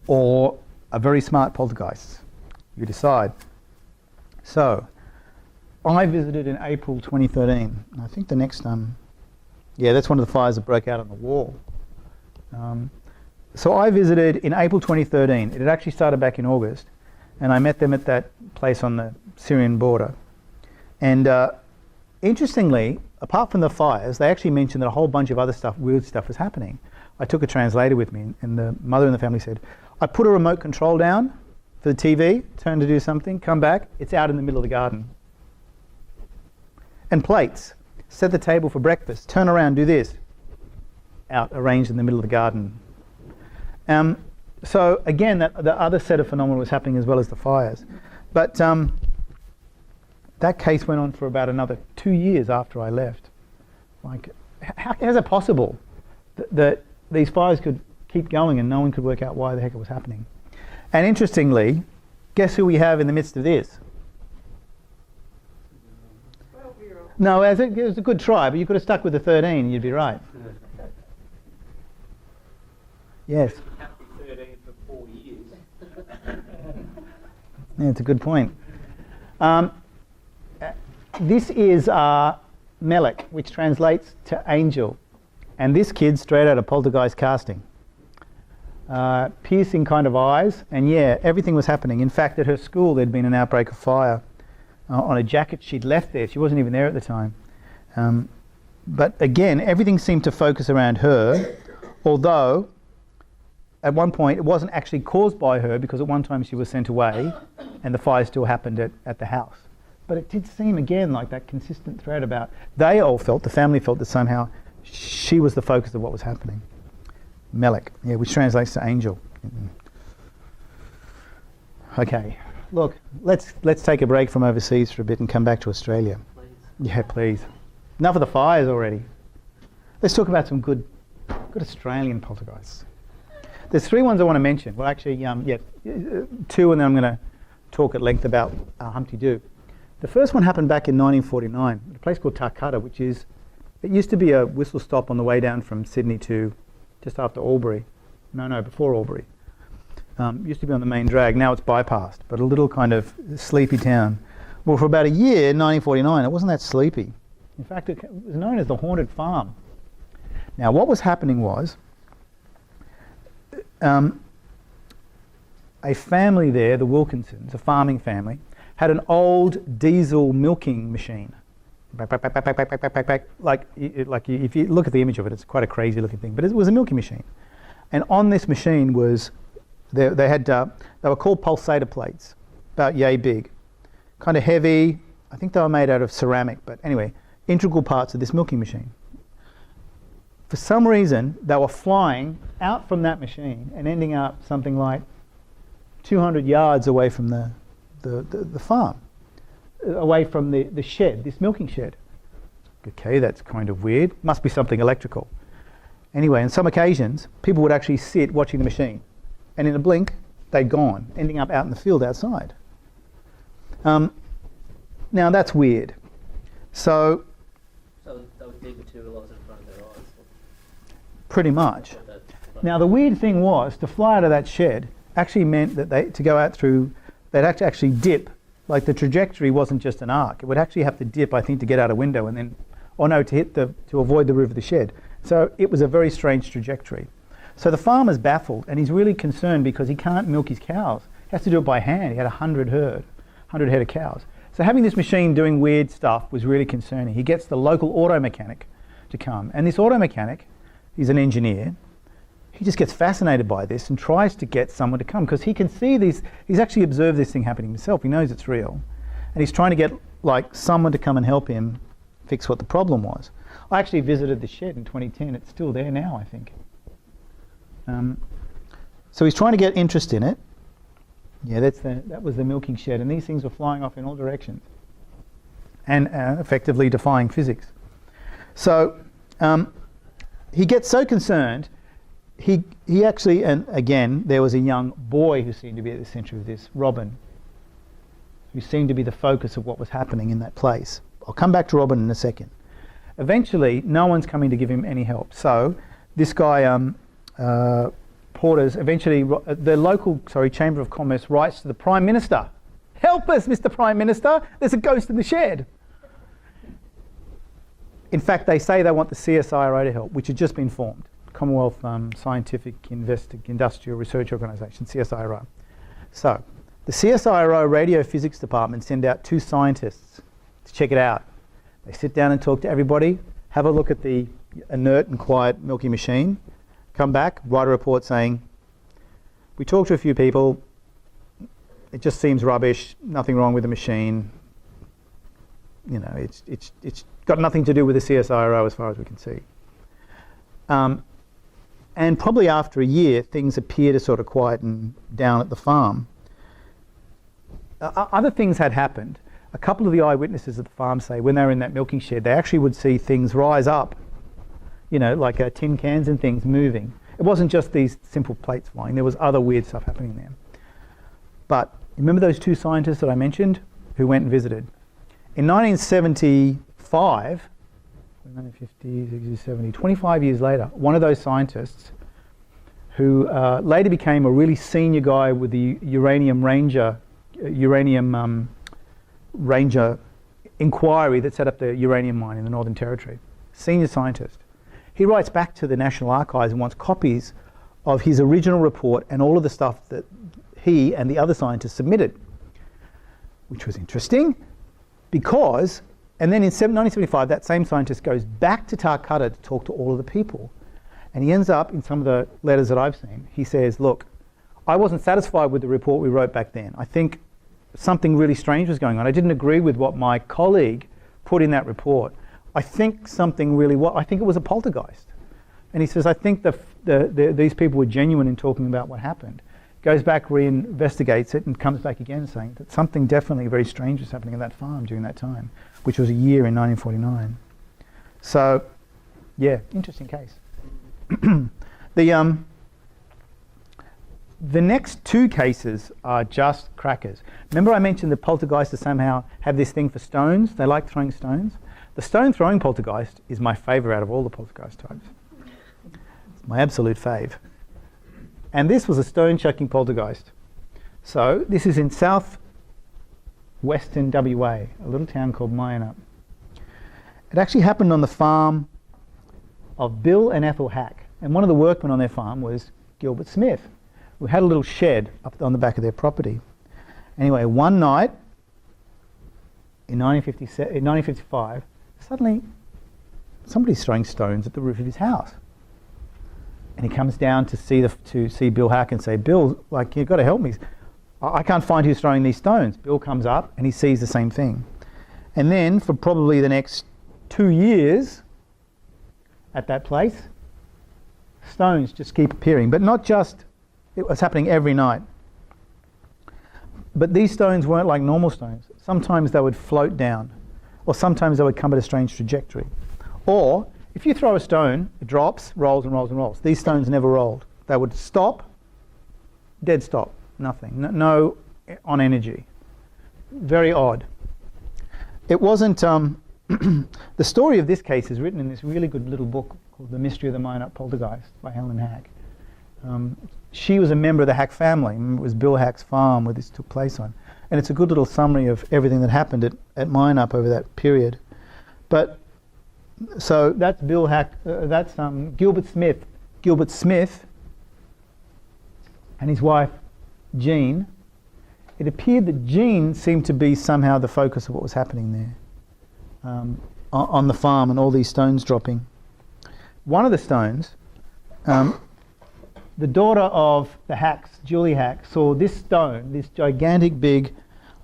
Or a very smart poltergeist? You decide. So, I visited in April 2013. I think the next, that's one of the fires that broke out on the wall. So I visited in April 2013. It had actually started back in August. and I met them at that place on the Syrian border. And interestingly, apart from the fires, they actually mentioned that a whole bunch of other stuff, weird stuff, was happening. I took a translator with me, and the mother in the family said, I put a remote control down for the TV, turn to do something, come back, it's out in the middle of the garden. And plates, set the table for breakfast, turn around, do this, out, arranged in the middle of the garden. So again, the other set of phenomena was happening as well as the fires. But that case went on for about another 2 years after I left. Like, how is it possible that these fires could keep going and no one could work out why the heck it was happening? And interestingly, guess who we have in the midst of this? 12-year-old. No, it was a good try, but you could have stuck with the 13 and you'd be right. Yes. Happy 13 for 4 years. Yeah, it's a good point. This is Melek, which translates to angel. And this kid straight out of Poltergeist casting. Piercing kind of eyes, and yeah, everything was happening. In fact, at her school there'd been an outbreak of fire on a jacket she'd left there. She wasn't even there at the time. But again, everything seemed to focus around her, although at one point it wasn't actually caused by her, because at one time she was sent away and the fire still happened at the house. But it did seem again like that consistent thread about, they all felt, the family felt that somehow she was the focus of what was happening. Melek, yeah, which translates to angel. Okay, look, let's take a break from overseas for a bit and come back to Australia. Please. Yeah, please. Enough of the fires already. Let's talk about some good Australian poltergeists. There's 3 ones I want to mention. Well, actually, 2, and then I'm going to talk at length about Humpty Doo. The first one happened back in 1949 at a place called Tarcutta, it used to be a whistle stop on the way down from Sydney to just after Albury. No, before Albury. Used to be on the main drag, now it's bypassed, but a little kind of sleepy town. Well, for about a year, 1949, it wasn't that sleepy. In fact, it was known as the Haunted Farm. Now, what was happening was, a family there, the Wilkinsons, a farming family, had an old diesel milking machine. Like if you look at the image of it, it's quite a crazy looking thing, but it was a milking machine. And on this machine was, they were called pulsator plates, about yay big, kind of heavy. I think they were made out of ceramic, but anyway, integral parts of this milking machine. For some reason, they were flying out from that machine and ending up something like 200 yards away from the farm, away from the shed, this milking shed. Okay, that's kind of weird. Must be something electrical. Anyway, on some occasions, people would actually sit watching the machine, and in a blink, they'd gone, ending up out in the field outside. Now that's weird. So They would dematerialise in front of their eyes. pretty much. Now the weird thing was, to fly out of that shed actually meant that they'd have to actually dip. Like the trajectory wasn't just an arc. It would actually have to dip, I think, to get out a window and then, to avoid the roof of the shed. So it was a very strange trajectory. So the farmer's baffled, and he's really concerned because he can't milk his cows. He has to do it by hand. He had 100 head of cows. So having this machine doing weird stuff was really concerning. He gets the local auto mechanic to come, and this auto mechanic, he's an engineer. He just gets fascinated by this and tries to get someone to come, because he can see these. He's actually observed this thing happening himself. He knows it's real, and he's trying to get someone to come and help him fix what the problem was. I actually visited the shed in 2010. It's still there now, I think. So he's trying to get interest in it. Yeah, that was the milking shed, and these things were flying off in all directions and effectively defying physics. So he gets so concerned. He actually, and again, there was a young boy who seemed to be at the centre of this, Robin, who seemed to be the focus of what was happening in that place. I'll come back to Robin in a second. Eventually, no one's coming to give him any help. So this guy, Porter's, eventually, the local Chamber of Commerce writes to the Prime Minister, "Help us, Mr. Prime Minister, there's a ghost in the shed." In fact, they say they want the CSIRO to help, which had just been formed. Commonwealth Scientific Industrial Research Organisation, CSIRO. So The CSIRO radio physics department send out 2 scientists to check it out. They sit down and talk to everybody, have a look at the inert and quiet Milky Machine, come back, write a report saying, we talked to a few people, it just seems rubbish, nothing wrong with the machine. You know, it's got nothing to do with the CSIRO as far as we can see. And probably after a year, things appear to sort of quieten down at the farm. Other things had happened. A couple of the eyewitnesses at the farm say when they were in that milking shed, they actually would see things rise up, you know, like tin cans and things moving. It wasn't just these simple plates flying. There was other weird stuff happening there. But remember those 2 scientists that I mentioned who went and visited? In 1975, 1950, 60, 70, 25 years later, one of those scientists who later became a really senior guy with the uranium Ranger inquiry that set up the uranium mine in the Northern Territory, senior scientist. He writes back to the National Archives and wants copies of his original report and all of the stuff that he and the other scientists submitted, which was interesting because, and then in 1975, that same scientist goes back to Tarcutta to talk to all of the people. And he ends up, in some of the letters that I've seen, he says, look, I wasn't satisfied with the report we wrote back then. I think something really strange was going on. I didn't agree with what my colleague put in that report. I think something really, I think it was a poltergeist. And he says, I think these people were genuine in talking about what happened. Goes back, reinvestigates it, and comes back again saying that something definitely very strange was happening at that farm during that time, which was a year in 1949. So, yeah, interesting case. The next 2 cases are just crackers. Remember I mentioned the poltergeists somehow have this thing for stones? They like throwing stones. The stone throwing poltergeist is my favourite out of all the poltergeist types. It's my absolute fave. And this was a stone chucking poltergeist. So this is in south-western WA, a little town called Myanup. It actually happened on the farm of Bill and Ethel Hack. And one of the workmen on their farm was Gilbert Smith, who had a little shed up on the back of their property. Anyway, one night in 1955, suddenly somebody's throwing stones at the roof of his house. And he comes down to see Bill Hack and say, Bill, like, you've got to help me. I can't find who's throwing these stones. Bill comes up and he sees the same thing. And then for probably the next 2 years at that place, stones just keep appearing. But not just, it was happening every night. But these stones weren't like normal stones. Sometimes they would float down, or sometimes they would come at a strange trajectory. Or if you throw a stone, it drops, rolls and rolls and rolls. These stones never rolled. They would stop, dead stop, nothing, no on energy. Very odd. It wasn't, the story of this case is written in this really good little book called The Mystery of the Myanup Poltergeist by Helen Hack. She was a member of the Hack family. It was Bill Hack's farm where this took place on. And it's a good little summary of everything that happened at Myanup over that period. But, so that's Bill Hack, that's Gilbert Smith. Gilbert Smith and his wife, Jean. It appeared that Jean seemed to be somehow the focus of what was happening there on the farm, and all these stones dropping. One of the stones, the daughter of the Hacks, Julie Hack, saw this stone, this gigantic big,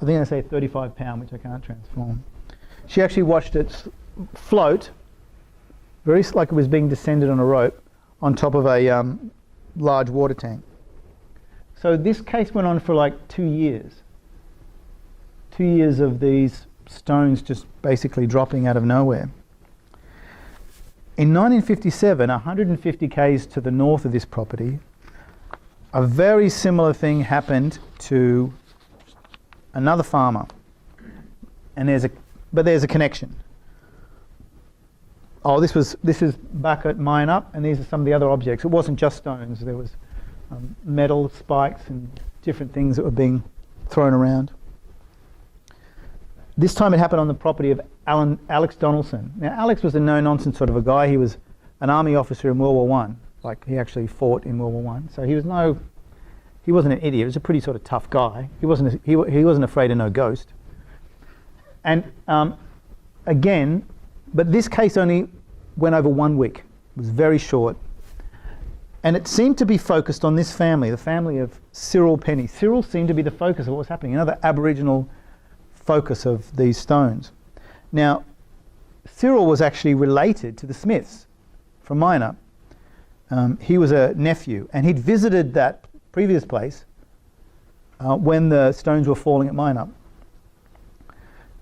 I think I say 35 pound, which I can't transform. She actually watched it float, very like it was being descended on a rope, on top of a large water tank. So this case went on for like 2 years. 2 years of these stones just basically dropping out of nowhere. In 1957, 150 k's to the north of this property, a very similar thing happened to another farmer. And there's a connection. Oh, this is back at Myanup, and these are some of the other objects. It wasn't just stones. There was metal spikes and different things that were being thrown around. This time it happened on the property of Alex Donaldson. Now, Alex was a no-nonsense sort of a guy. He was an army officer in World War I. Like, he actually fought in World War I. So he was He wasn't an idiot. He was a pretty sort of tough guy. He wasn't afraid of no ghost. And again, but this case only went over 1 week. It was very short. And it seemed to be focused on this family, the family of Cyril Penny. Cyril seemed to be the focus of what was happening, another Aboriginal focus of these stones. Now, Cyril was actually related to the Smiths from Minor. He was a nephew, and he'd visited that previous place when the stones were falling at Minor.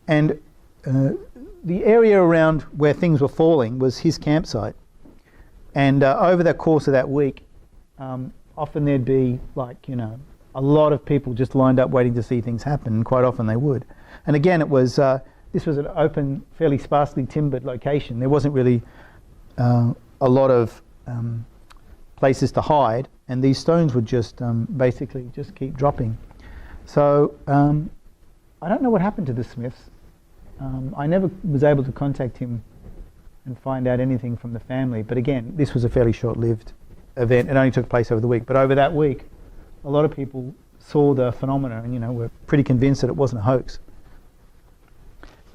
And the area around where things were falling was his campsite. And over the course of that week, often there'd be a lot of people just lined up waiting to see things happen, and quite often they would. And again, this was an open, fairly sparsely timbered location. There wasn't really a lot of places to hide, and these stones would just basically just keep dropping. So I don't know what happened to the Smiths. I never was able to contact him and find out anything from the family. But again, this was a fairly short-lived event. It only took place over the week. But over that week, a lot of people saw the phenomena and, were pretty convinced that it wasn't a hoax.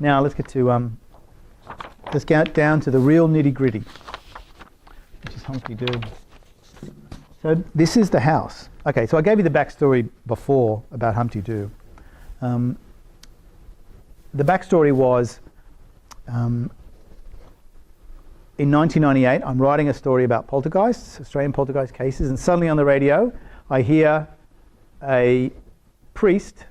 Now let's get down to the real nitty-gritty, which is Humpty Doo. So this is the house. Okay, so I gave you the backstory before about Humpty Doo. The backstory was, in 1998, I'm writing a story about poltergeists, Australian poltergeist cases, and suddenly on the radio, I hear a priest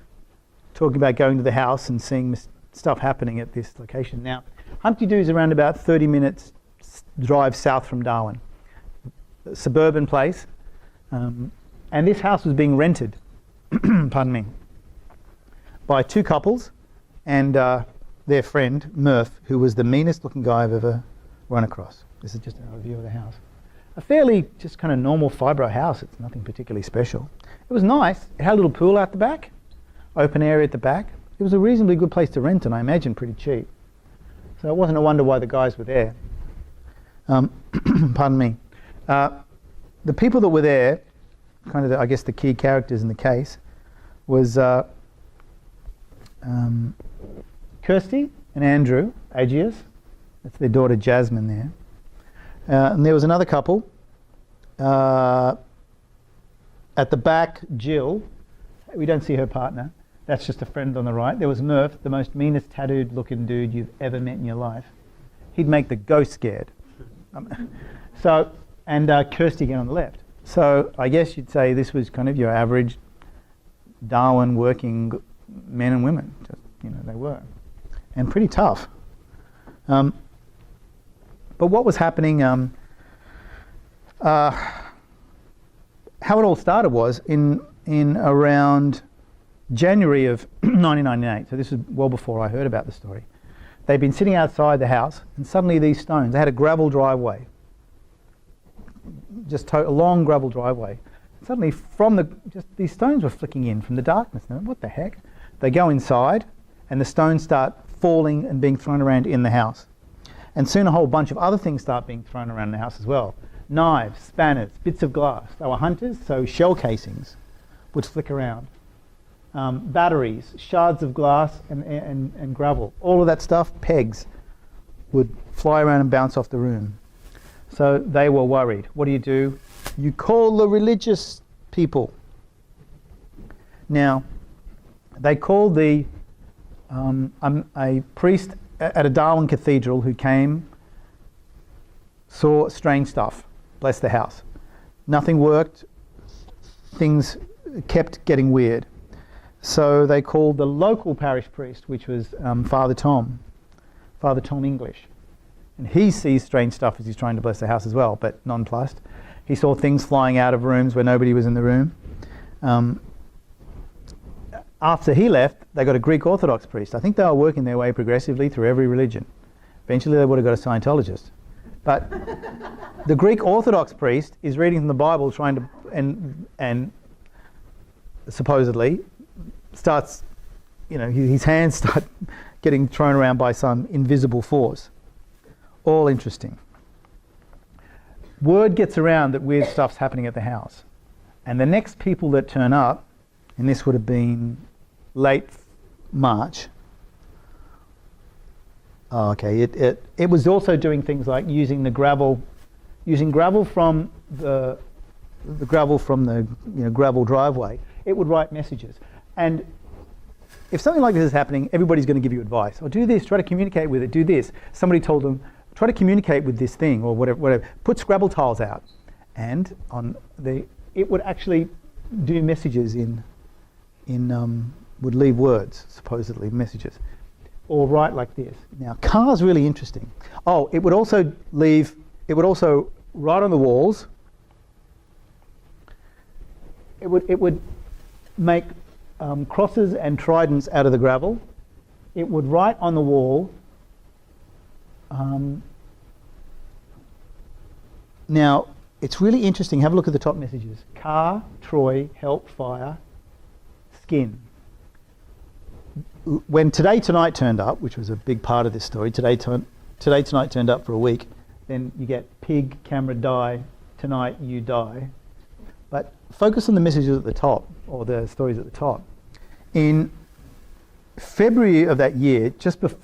talking about going to the house and seeing stuff happening at this location. Now, Humpty Doo is around about 30 minutes drive south from Darwin, a suburban place, and this house was being rented, pardon me, by two couples and their friend, Murph, who was the meanest looking guy I've ever run across. This is just an overview of the house. A fairly just kind of normal fibro house. It's nothing particularly special. It was nice. It had a little pool out the back, open area at the back. It was a reasonably good place to rent, and I imagine pretty cheap. So it wasn't a wonder why the guys were there. Pardon me. The people that were there, kind of I guess the key characters in the case, was Kirsty and Andrew Agius. That's their daughter Jasmine there. And there was another couple. At the back, Jill. We don't see her partner. That's just a friend on the right. There was Murph, the most meanest tattooed looking dude you've ever met in your life. He'd make the ghost scared. And Kirsty again on the left. So I guess you'd say this was kind of your average Darwin working men and women. Just, they were. And pretty tough. But what was happening, how it all started was in around January of 1998, so this was well before I heard about the story. They'd been sitting outside the house, and suddenly these stones, they had a gravel driveway, just a long gravel driveway. Suddenly these stones were flicking in from the darkness. Now, what the heck? They go inside, and the stones start falling and being thrown around in the house. And soon a whole bunch of other things start being thrown around the house as well. Knives, spanners, bits of glass. They were hunters, so shell casings would flick around. Batteries, shards of glass and gravel. All of that stuff, pegs, would fly around and bounce off the room. So they were worried. What do? You call the religious people. Now, they called a priest at a Darwin cathedral who came, saw strange stuff, bless the house. Nothing worked, things kept getting weird. So they called the local parish priest, which was Father Tom English. And he sees strange stuff as he's trying to bless the house as well, but nonplussed. He saw things flying out of rooms where nobody was in the room. After he left, they got a Greek Orthodox priest. I think they were working their way progressively through every religion. Eventually they would have got a Scientologist. But the Greek Orthodox priest is reading from the Bible, trying to, and supposedly starts, his hands start getting thrown around by some invisible force. All interesting. Word gets around that weird stuff's happening at the house. And the next people that turn up, and this would have been late March. Oh, okay. It was also doing things like using gravel from the gravel driveway. It would write messages, and if something like this is happening, everybody's going to give you advice. Or do this. Try to communicate with it. Do this. Somebody told them, try to communicate with this thing or whatever. Put Scrabble tiles out, and it would actually do messages would leave words, supposedly messages, or write like this. Now, car's really interesting. Oh, it would also write on the walls. It would make crosses and tridents out of the gravel. It would write on the wall. Now, it's really interesting. Have a look at the top messages. Car, Troy, help, fire, skin. When Today Tonight turned up, which was a big part of this story, Today Tonight turned up for a week, then you get pig, camera, die, tonight you die. But focus on the messages at the top, or the stories at the top. In February of that year, January,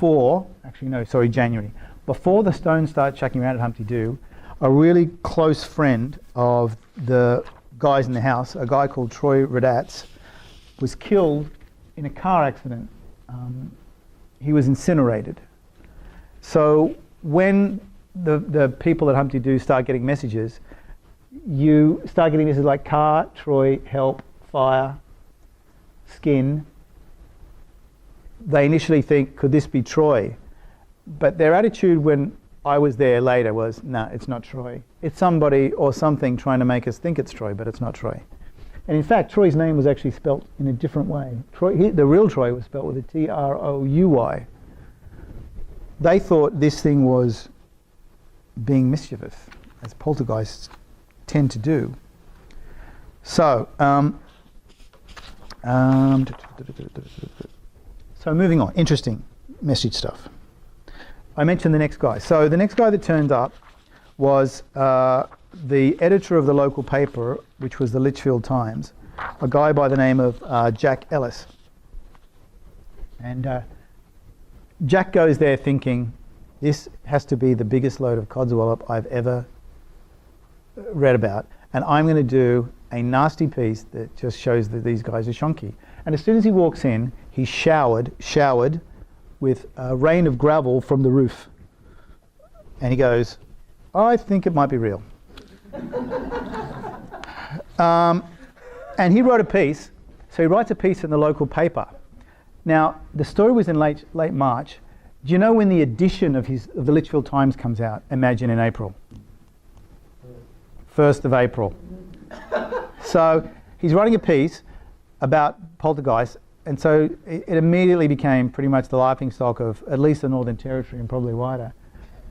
before the stones start chucking around at Humpty Doo, a really close friend of the guys in the house, a guy called Troy Radatz, was killed in a car accident. He was incinerated. So when the people at Humpty Doo start getting messages, you start getting messages like car, Troy, help, fire, skin. They initially think, could this be Troy? But their attitude when I was there later was, no, it's not Troy. It's somebody or something trying to make us think it's Troy, but it's not Troy. And in fact, Troy's name was actually spelt in a different way. The real Troy was spelt with a T-R-O-U-Y. They thought this thing was being mischievous, as poltergeists tend to do. So, so moving on. Interesting message stuff. I mentioned the next guy. So the next guy that turned up was the editor of the local paper, which was the Litchfield Times, a guy by the name of Jack Ellis. And Jack goes there thinking, this has to be the biggest load of codswallop I've ever read about, and I'm going to do a nasty piece that just shows that these guys are shonky. And as soon as he walks in, he's showered with a rain of gravel from the roof. And he goes, I think it might be real. And he wrote a piece. So he writes a piece in the local paper. Now, the story was in late March. Do you know when the edition of the Litchfield Times comes out? Imagine in April. 1st of April. So he's writing a piece about poltergeist, and so it immediately became pretty much the laughingstock of at least the Northern Territory and probably wider.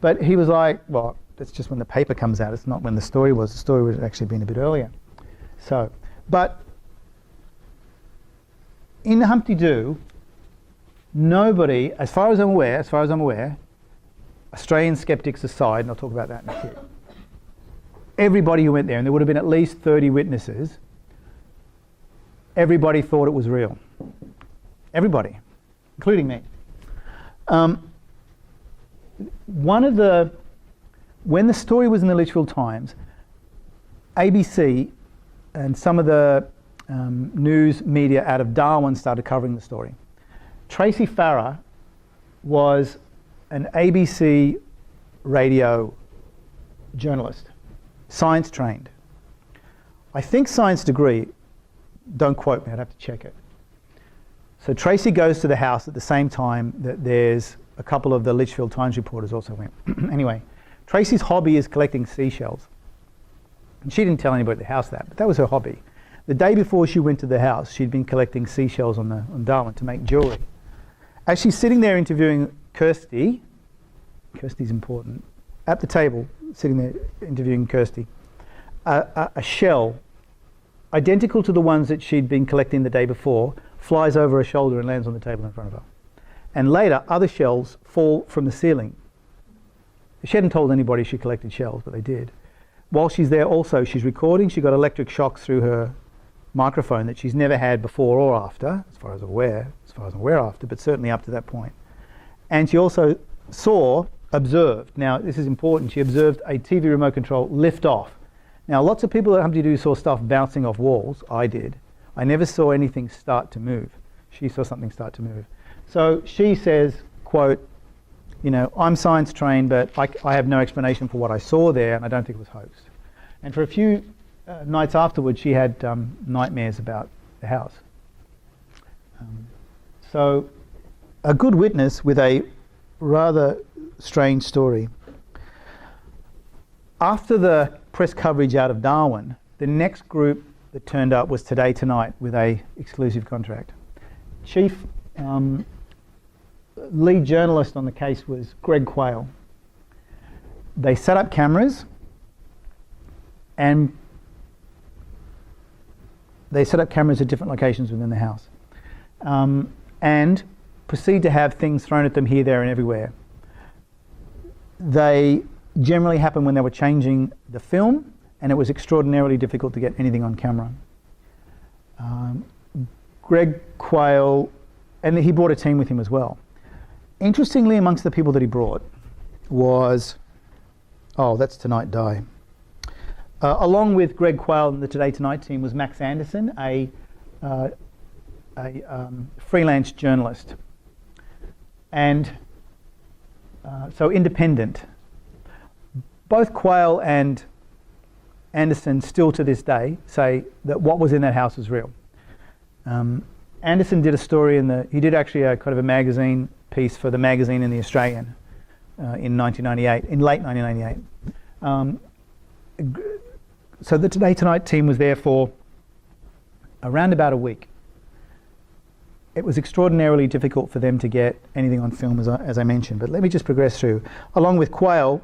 But he was like, well, that's just when the paper comes out. It's not when the story was. The story would have actually been a bit earlier. So, but in Humpty Doo, nobody, as far as I'm aware, Australian skeptics aside, and I'll talk about that in a bit, everybody who went there, and there would have been at least 30 witnesses, everybody thought it was real. Everybody, including me. When the story was in the Litchfield Times, ABC and some of the news media out of Darwin started covering the story. Tracy Farrar was an ABC radio journalist, science trained. I think science degree, don't quote me, I'd have to check it. So Tracy goes to the house at the same time that there's a couple of the Litchfield Times reporters also went. Anyway, Tracy's hobby is collecting seashells. And she didn't tell anybody at the house that, but that was her hobby. The day before she went to the house, she'd been collecting seashells on Darwin to make jewelry. As she's sitting there interviewing Kirsty's important, at the table, sitting there interviewing Kirsty, a shell, identical to the ones that she'd been collecting the day before, flies over her shoulder and lands on the table in front of her. And later, other shells fall from the ceiling. She hadn't told anybody she collected shells, but they did. while she's there also, she's recording. She got electric shocks through her microphone that she's never had before or after, as far as I'm aware after, but certainly up to that point. And she also observed, now this is important, she observed a TV remote control lift off. Now lots of people at Humpty Doo saw stuff bouncing off walls. I did. I never saw anything start to move. She saw something start to move. So she says, quote, you know, I'm science trained, but I have no explanation for what I saw there, and I don't think it was hoax. And for a few nights afterwards, she had nightmares about the house. So a good witness with a rather strange story. After the press coverage out of Darwin, the next group that turned up was Today Tonight with a exclusive contract. Chief lead journalist on the case was Greg Quayle. They set up cameras and they set up cameras at different locations within the house and proceed to have things thrown at them here, there and everywhere. They generally happened when they were changing the film, and it was extraordinarily difficult to get anything on camera. Greg Quayle, and he brought a team with him as well. Interestingly, amongst the people that he brought was, that's Tonight Die. Along with Greg Quayle and the Today Tonight team was Max Anderson, a freelance journalist, and so independent. Both Quayle and Anderson still to this day say that what was in that house was real. Anderson did a story he did actually a kind of a magazine piece for the magazine in the Australian in late 1998. So the Today Tonight team was there for around about a week. It was extraordinarily difficult for them to get anything on film, as I mentioned, but let me just progress through. Along with Quayle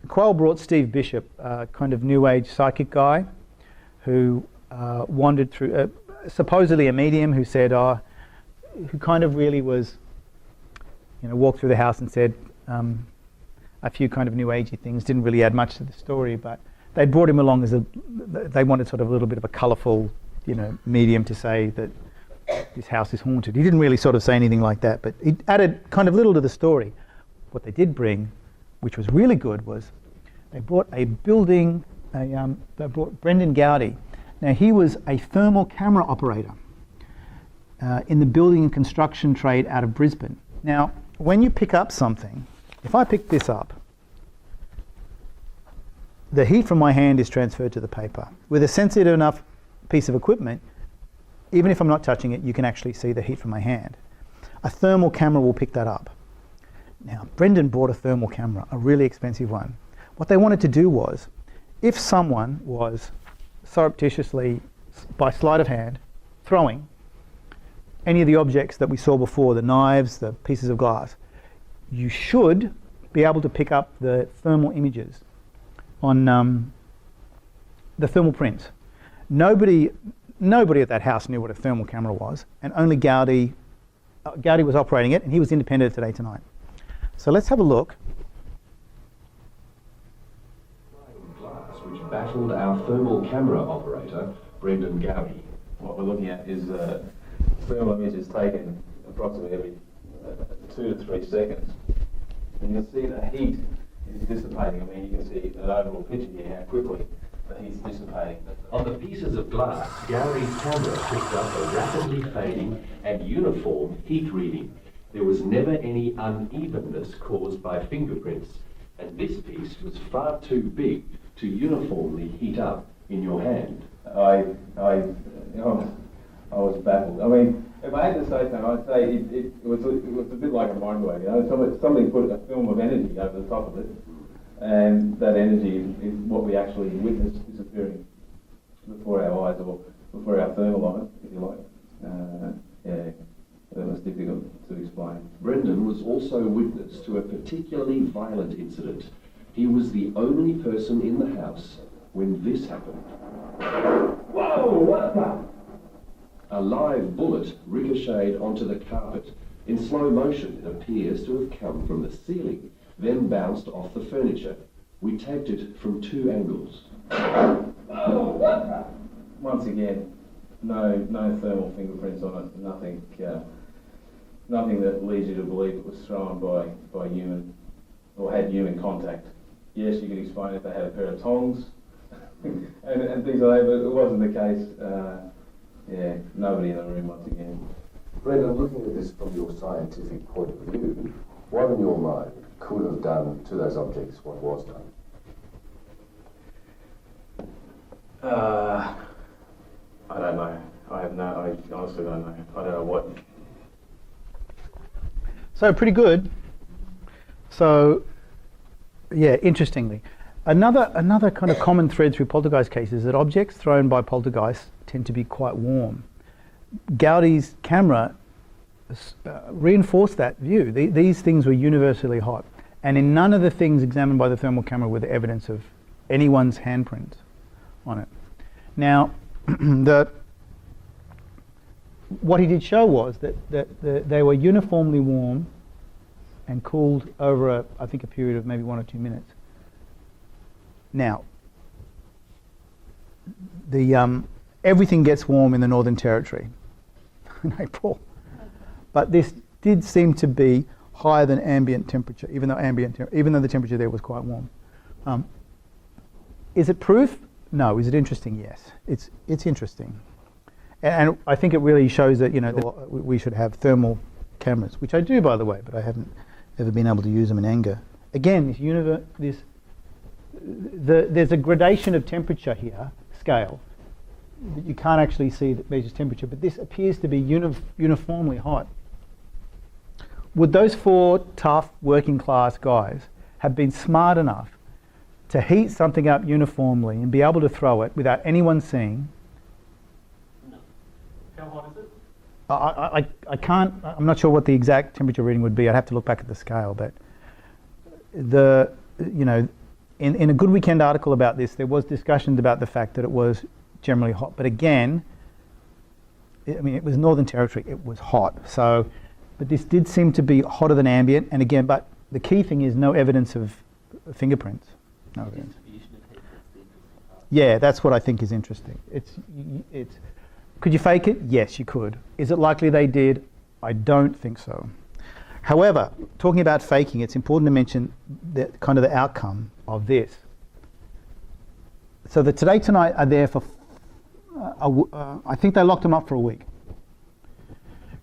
brought Steve Bishop, a kind of new age psychic guy who wandered through, supposedly a medium who said, who kind of really was, walked through the house and said a few kind of new agey things, didn't really add much to the story, but they brought him along they wanted sort of a little bit of a colourful, medium to say that this house is haunted. He didn't really sort of say anything like that, but he added kind of little to the story. What they did bring, which was really good, was they brought they brought Brendan Gowdy. Now he was a thermal camera operator in the building and construction trade out of Brisbane. Now, when you pick up something, if I pick this up, the heat from my hand is transferred to the paper. With a sensitive enough piece of equipment, even if I'm not touching it, you can actually see the heat from my hand. A thermal camera will pick that up. Now, Brendan bought a thermal camera, a really expensive one. What they wanted to do was, if someone was surreptitiously, by sleight of hand, throwing any of the objects that we saw before, the knives, the pieces of glass, you should be able to pick up the thermal images on the thermal prints. Nobody at that house knew what a thermal camera was, and only Gowdy was operating it, and he was independent of Today Tonight. So let's have a look. Glass which baffled our thermal camera operator, Brendan Gowdy. What we're looking at is thermal images taken approximately every 2 to 3 seconds. And you'll see the heat is dissipating. I mean, you can see an overall picture here how quickly the heat's dissipating. On the pieces of glass, Gowdy's camera picked up a rapidly fading and uniform heat reading. There was never any unevenness caused by fingerprints, and this piece was far too big to uniformly heat up in your hand. I was baffled. I mean, if I had to say something, I'd say it was a bit like a mind wave. Somebody put a film of energy over the top of it, and that energy is what we actually witnessed disappearing before our eyes, or before our thermal eyes, if you like. That was difficult to explain. Brendan was also witness to a particularly violent incident. He was the only person in the house when this happened. Whoa, what the? A live bullet ricocheted onto the carpet. In slow motion, it appears to have come from the ceiling, then bounced off the furniture. We taped it from 2 angles. Once again, no thermal fingerprints on it, nothing that leads you to believe it was thrown by human, or had human contact. Yes, you can explain if they had a pair of tongs and things like that, but it wasn't the case. Nobody in the room once again. Brendan, looking at this from your scientific point of view, what in your mind could have done to those objects what was done? I don't know. I honestly don't know. I don't know what. So pretty good. So, yeah, interestingly. Another kind of common thread through poltergeist cases is that objects thrown by poltergeists tend to be quite warm. Gowdy's camera reinforced that view. These things were universally hot. And in none of the things examined by the thermal camera were there evidence of anyone's handprint on it. Now, what he did show was that they were uniformly warm and cooled over I think a period of maybe 1 or 2 minutes. Now, everything gets warm in the Northern Territory in April, but this did seem to be higher than ambient temperature, even though the temperature there was quite warm. Is it proof? No. Is it interesting? Yes. It's interesting, and I think it really shows that that we should have thermal cameras, which I do, by the way, but I haven't ever been able to use them in anger. Again, there's a gradation of temperature here, scale, that you can't actually see that measures temperature, but this appears to be uniformly hot. Would those 4 tough working class guys have been smart enough to heat something up uniformly and be able to throw it without anyone seeing? No. How hot is it? I can't, I'm not sure what the exact temperature reading would be. I'd have to look back at the scale, but in a Good Weekend article about this, there was discussions about the fact that it was generally hot. But again, it was Northern Territory, it was hot. So, but this did seem to be hotter than ambient. And again, but the key thing is no evidence of fingerprints. No evidence. Yeah, that's what I think is interesting. Could you fake it? Yes, you could. Is it likely they did? I don't think so. However, talking about faking, it's important to mention the outcome of this. So the Today Tonight are there for, I think they locked them up for a week.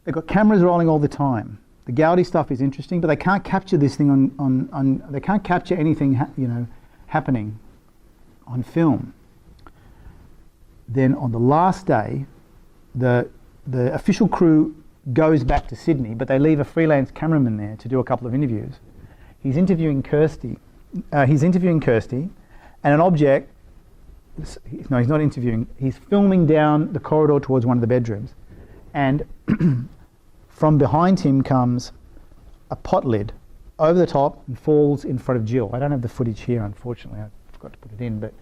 They've got cameras rolling all the time. The Gowdy stuff is interesting, but they can't capture this thing they can't capture anything happening on film. Then on the last day, the official crew goes back to Sydney, but they leave a freelance cameraman there to do a couple of interviews. He's interviewing Kirsty, and an object. No, he's not interviewing. He's filming down the corridor towards one of the bedrooms, and from behind him comes a pot lid over the top and falls in front of Jill. I don't have the footage here, unfortunately. I forgot to put it in, but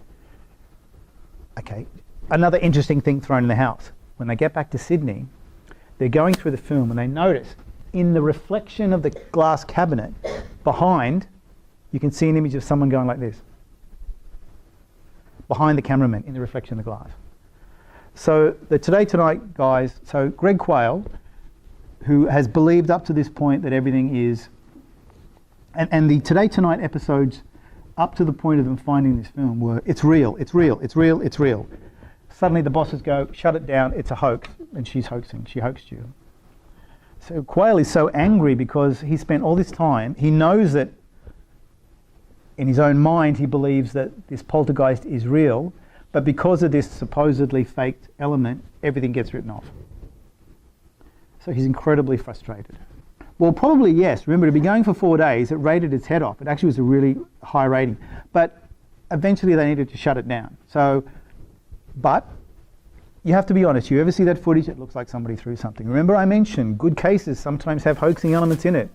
okay. Another interesting thing thrown in the house. When they get back to Sydney, they're going through the film and they notice in the reflection of the glass cabinet behind, you can see an image of someone going like this. Behind the cameraman in the reflection of the glass. So the Today Tonight guys, so Greg Quayle, who has believed up to this point that everything is, and the Today Tonight episodes up to the point of them finding this film were, it's real, it's real, it's real, it's real. Suddenly the bosses go, shut it down, it's a hoax, and she's hoaxing, she hoaxed you. So Quayle is so angry because he spent all this time, he knows that in his own mind he believes that this poltergeist is real, but because of this supposedly faked element, everything gets written off. So he's incredibly frustrated. Well, probably yes. Remember, to be going for 4 days, it rated its head off. It actually was a really high rating. But eventually they needed to shut it down. So, but you have to be honest. You ever see that footage? It looks like somebody threw something. Remember I mentioned good cases sometimes have hoaxing elements in it.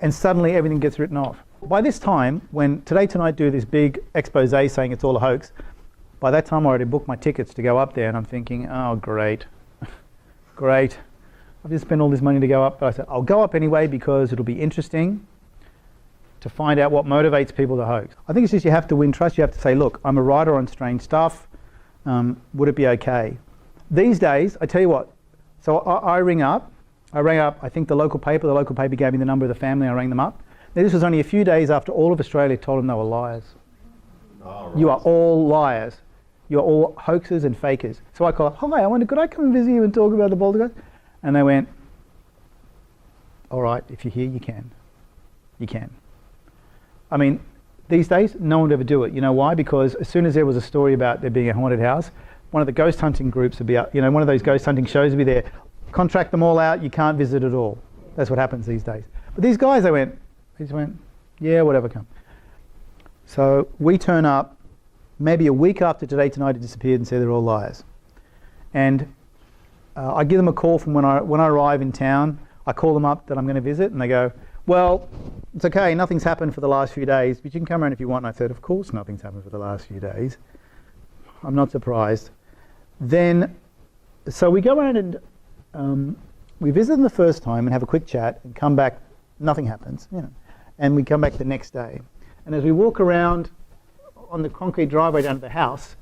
And suddenly everything gets written off. By this time, when Today Tonight do this big expose saying it's all a hoax, by that time I already booked my tickets to go up there, and I'm thinking, oh great, great. I've just spent all this money to go up, but I said, I'll go up anyway because it'll be interesting to find out what motivates people to hoax. I think it's just you have to win trust. You have to say, look, I'm a writer on strange stuff. Would it be okay? These days, I tell you what, so I rang up, I think the local paper gave me the number of the family, I rang them up. Now, this was only a few days after all of Australia told them they were liars. Oh, right. You are all liars. You are all hoaxers and fakers. So I called up, hi, I wonder, could I come and visit you and talk about the poltergeist? And they went, all right, if you're here, you can. You can. I mean, these days, no one would ever do it. You know why? Because as soon as there was a story about there being a haunted house, one of the ghost hunting groups would be out, one of those ghost hunting shows would be there. Contract them all out, you can't visit at all. That's what happens these days. But these guys, they just went, yeah, whatever, come. So we turn up, maybe a week after Today Tonight had disappeared, and say they're all liars. And I give them a call from when I arrive in town. I call them up that I'm going to visit, and they go, well, it's okay, nothing's happened for the last few days, but you can come around if you want. And I said, of course nothing's happened for the last few days. I'm not surprised. Then, so we go around and we visit them the first time and have a quick chat and come back, nothing happens, and we come back the next day. And as we walk around on the concrete driveway down to the house,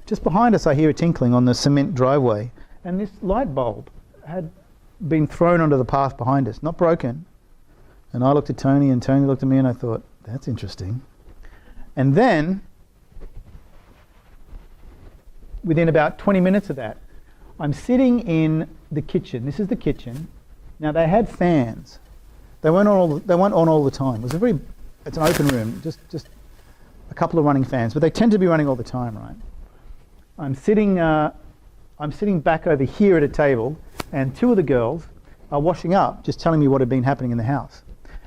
just behind us I hear a tinkling on the cement driveway, and this light bulb had been thrown onto the path behind us, not broken. And I looked at Tony, and Tony looked at me, and I thought, that's interesting. And then, within about 20 minutes of that, I'm sitting in the kitchen. This is the kitchen. Now, they had fans. They weren't on all the time. It's an open room, just a couple of running fans, but they tend to be running all the time, right? I'm sitting back over here at a table, and two of the girls are washing up, just telling me what had been happening in the house.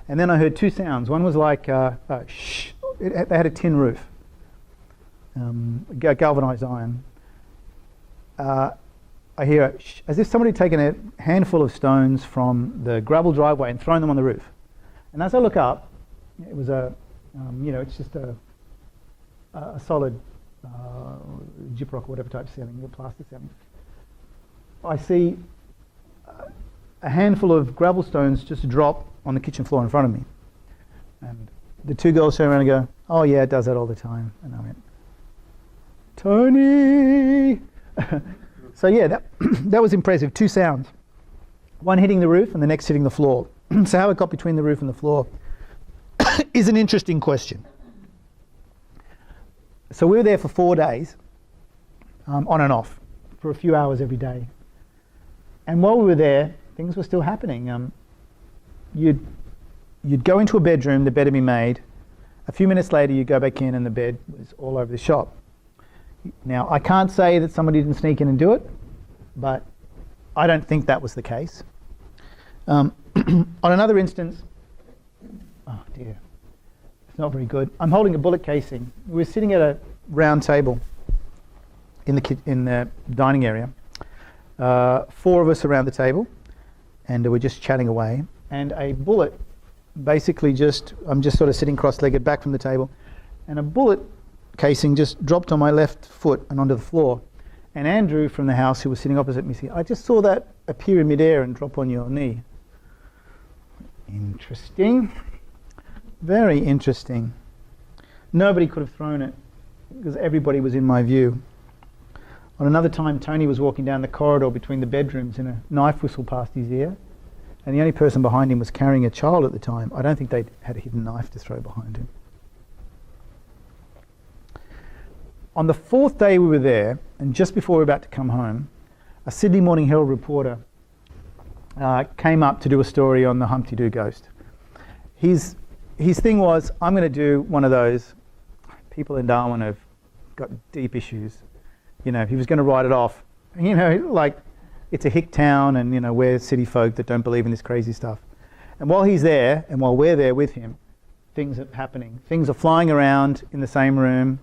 And then I heard two sounds. One was like, shh. They had a tin roof, galvanized iron. I hear a shh, as if somebody had taken a handful of stones from the gravel driveway and thrown them on the roof. And as I look up, it was it's just a solid gyprock or whatever type ceiling, a plaster ceiling. I see a handful of gravel stones just drop on the kitchen floor in front of me. And the two girls turn around and go, oh yeah, it does that all the time. And I went, Tony! So yeah, that was impressive. Two sounds. One hitting the roof and the next hitting the floor. So how it got between the roof and the floor is an interesting question. So we were there for 4 days, on and off, for a few hours every day. And while we were there, things were still happening. You'd go into a bedroom, the bed had been made. A few minutes later, you'd go back in and the bed was all over the shop. Now, I can't say that somebody didn't sneak in and do it, but I don't think that was the case. On another instance, oh dear, it's not very good. I'm holding a bullet casing. We were sitting at a round table in the dining area. 4 of us around the table, and we're just chatting away. And a bullet, basically I'm just sort of sitting cross-legged back from the table, and a bullet casing just dropped on my left foot and onto the floor. And Andrew from the house, who was sitting opposite me, said, I just saw that appear in midair and drop on your knee. Interesting. Very interesting. Nobody could have thrown it because everybody was in my view. On another time, Tony was walking down the corridor between the bedrooms and a knife whistled past his ear, and the only person behind him was carrying a child at the time. I don't think they had a hidden knife to throw behind him. On the 4th day we were there, and just before we were about to come home, a Sydney Morning Herald reporter came up to do a story on the Humpty Doo ghost. His thing was, I'm going to do one of those, people in Darwin have got deep issues. He was going to write it off. Like it's a hick town, and we're city folk that don't believe in this crazy stuff. And while he's there, and while we're there with him, things are happening. Things are flying around in the same room.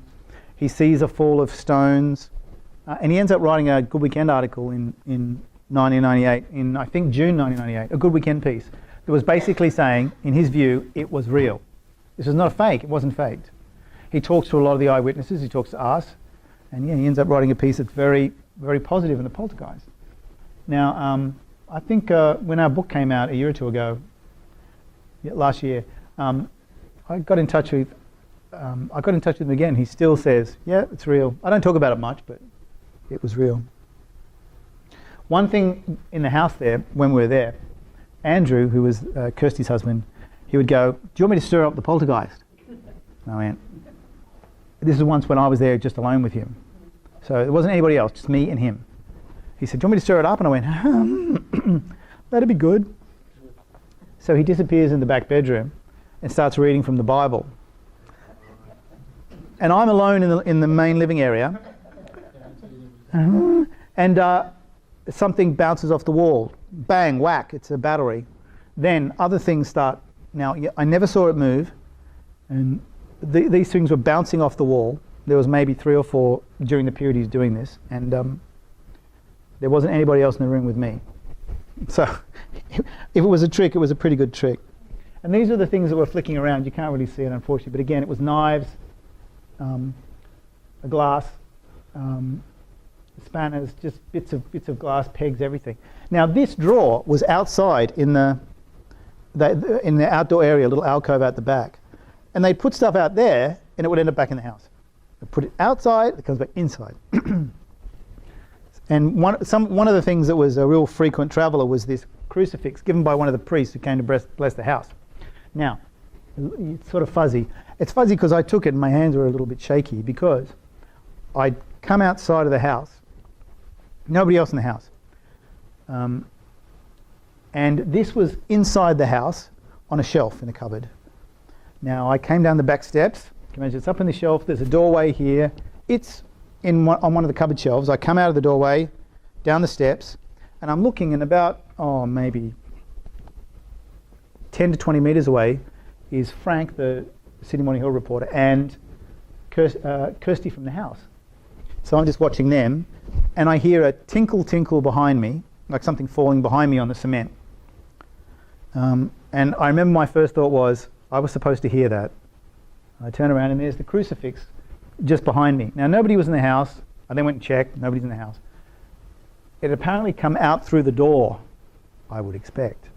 He sees a fall of stones, and he ends up writing a Good Weekend article in 1998, in I think June 1998, a Good Weekend piece that was basically saying, in his view, it was real. This was not a fake, it wasn't faked. He talks to a lot of the eyewitnesses, he talks to us, and he ends up writing a piece that's very, very positive in the poltergeist. Now, I think when our book came out a year or two ago, last year, I got in touch with him again. He still says, yeah, it's real. I don't talk about it much, but it was real. One thing in the house there, when we were there, Andrew, who was Kirsty's husband, he would go, do you want me to stir up the poltergeist? And I went, this is once when I was there just alone with him. So there wasn't anybody else, just me and him. He said, do you want me to stir it up? And I went, that'd be good. So he disappears in the back bedroom and starts reading from the Bible. And I'm alone in the main living area. And something bounces off the wall. Bang, whack, it's a battery. Then other things start. Now, I never saw it move. And these things were bouncing off the wall. There was maybe 3 or 4 during the period he's doing this. And there wasn't anybody else in the room with me. So if it was a trick, it was a pretty good trick. And these are the things that were flicking around. You can't really see it, unfortunately. But again, it was knives, a glass, spanners, just bits of glass, pegs, everything. Now this drawer was outside in the outdoor area, a little alcove out the back. And they'd put stuff out there, and it would end up back in the house. They put it outside, it comes back inside. And one of the things that was a real frequent traveller was this crucifix given by one of the priests who came to bless the house. Now, it's sort of fuzzy. It's fuzzy because I took it and my hands were a little bit shaky because I'd come outside of the house, nobody else in the house. And this was inside the house on a shelf in a cupboard. Now, I came down the back steps. You can imagine it's up in the shelf. There's a doorway here. It's on one of the cupboard shelves. I come out of the doorway, down the steps, and I'm looking, and about, maybe 10 to 20 metres away is Frank, the Sydney Morning Herald reporter, and Kirsty from the house. So I'm just watching them, and I hear a tinkle tinkle behind me, like something falling behind me on the cement. And I remember my first thought was, I was supposed to hear that. I turn around and there's the crucifix just behind me. Now nobody was in the house. I then went and checked, nobody's in the house. It had apparently come out through the door, I would expect.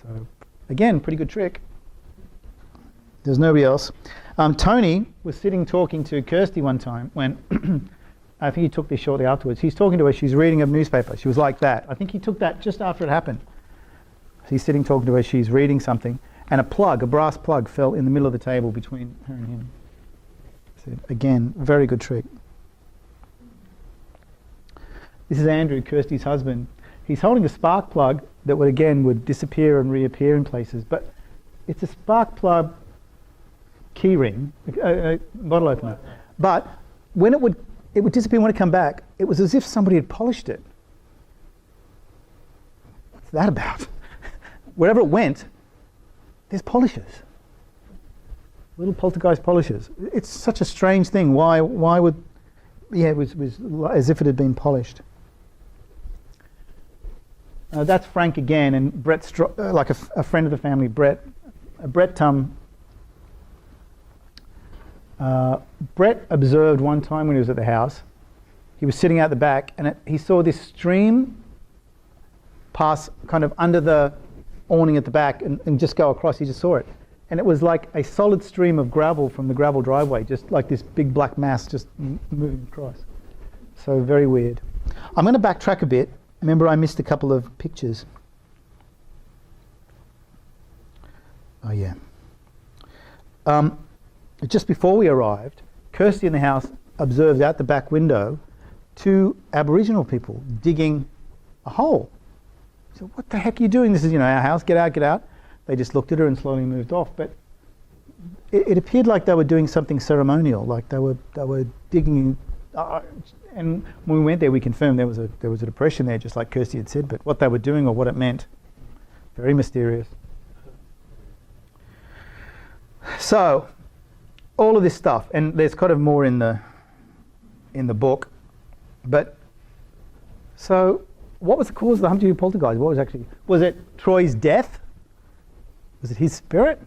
So again, pretty good trick. There's nobody else. Tony was sitting talking to Kirsty one time when, I think he took this shortly afterwards. He's talking to her, she's reading a newspaper. She was like that. I think he took that just after it happened. He's sitting talking to her, she's reading something, and a brass plug fell in the middle of the table between her and him. So again, very good trick. This is Andrew, Kirsty's husband. He's holding a spark plug that would disappear and reappear in places, but it's a spark plug key ring, bottle opener. But when it would disappear, when it come back, it was as if somebody had polished it. What's that about? Wherever it went, there's polishes. Little poltergeist polishes. It's such a strange thing. Why would... Yeah, it was as if it had been polished. That's Frank again, and Brett's like a friend of the family, Brett. Brett observed one time when he was at the house, he was sitting out the back, and he saw this stream pass kind of under the awning at the back and just go across. He just saw it. And it was like a solid stream of gravel from the gravel driveway, just like this big black mass just moving across. So very weird. I'm going to backtrack a bit. Remember, I missed a couple of pictures. Oh yeah. Just before we arrived, Kirsty in the house observed out the back window 2 Aboriginal people digging a hole. So what the heck are you doing? This is, our house, get out, get out. They just looked at her and slowly moved off. But it appeared like they were doing something ceremonial, like they were digging. And when we went there, we confirmed there was a depression there, just like Kirsty had said. But what they were doing or what it meant, very mysterious. So all of this stuff, and there's kind of more in the book. But so what was the cause of the Humpty poltergeist? Was it Troy's death? Was it his spirit?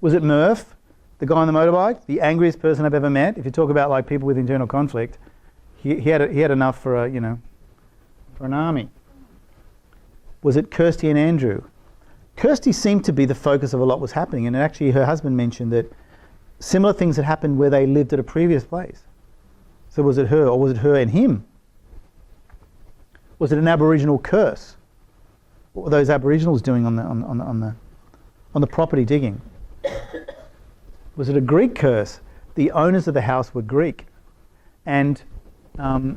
Was it Murph, the guy on the motorbike, the angriest person I've ever met? If you talk about like people with internal conflict, he had enough for for an army. Was it Kirsty and Andrew? Kirsty seemed to be the focus of a lot was happening, and actually her husband mentioned that similar things had happened where they lived at a previous place. So was it her, or was it her and him? Was it an Aboriginal curse? What were those Aboriginals doing on the property digging? Was it a Greek curse? The owners of the house were Greek, and the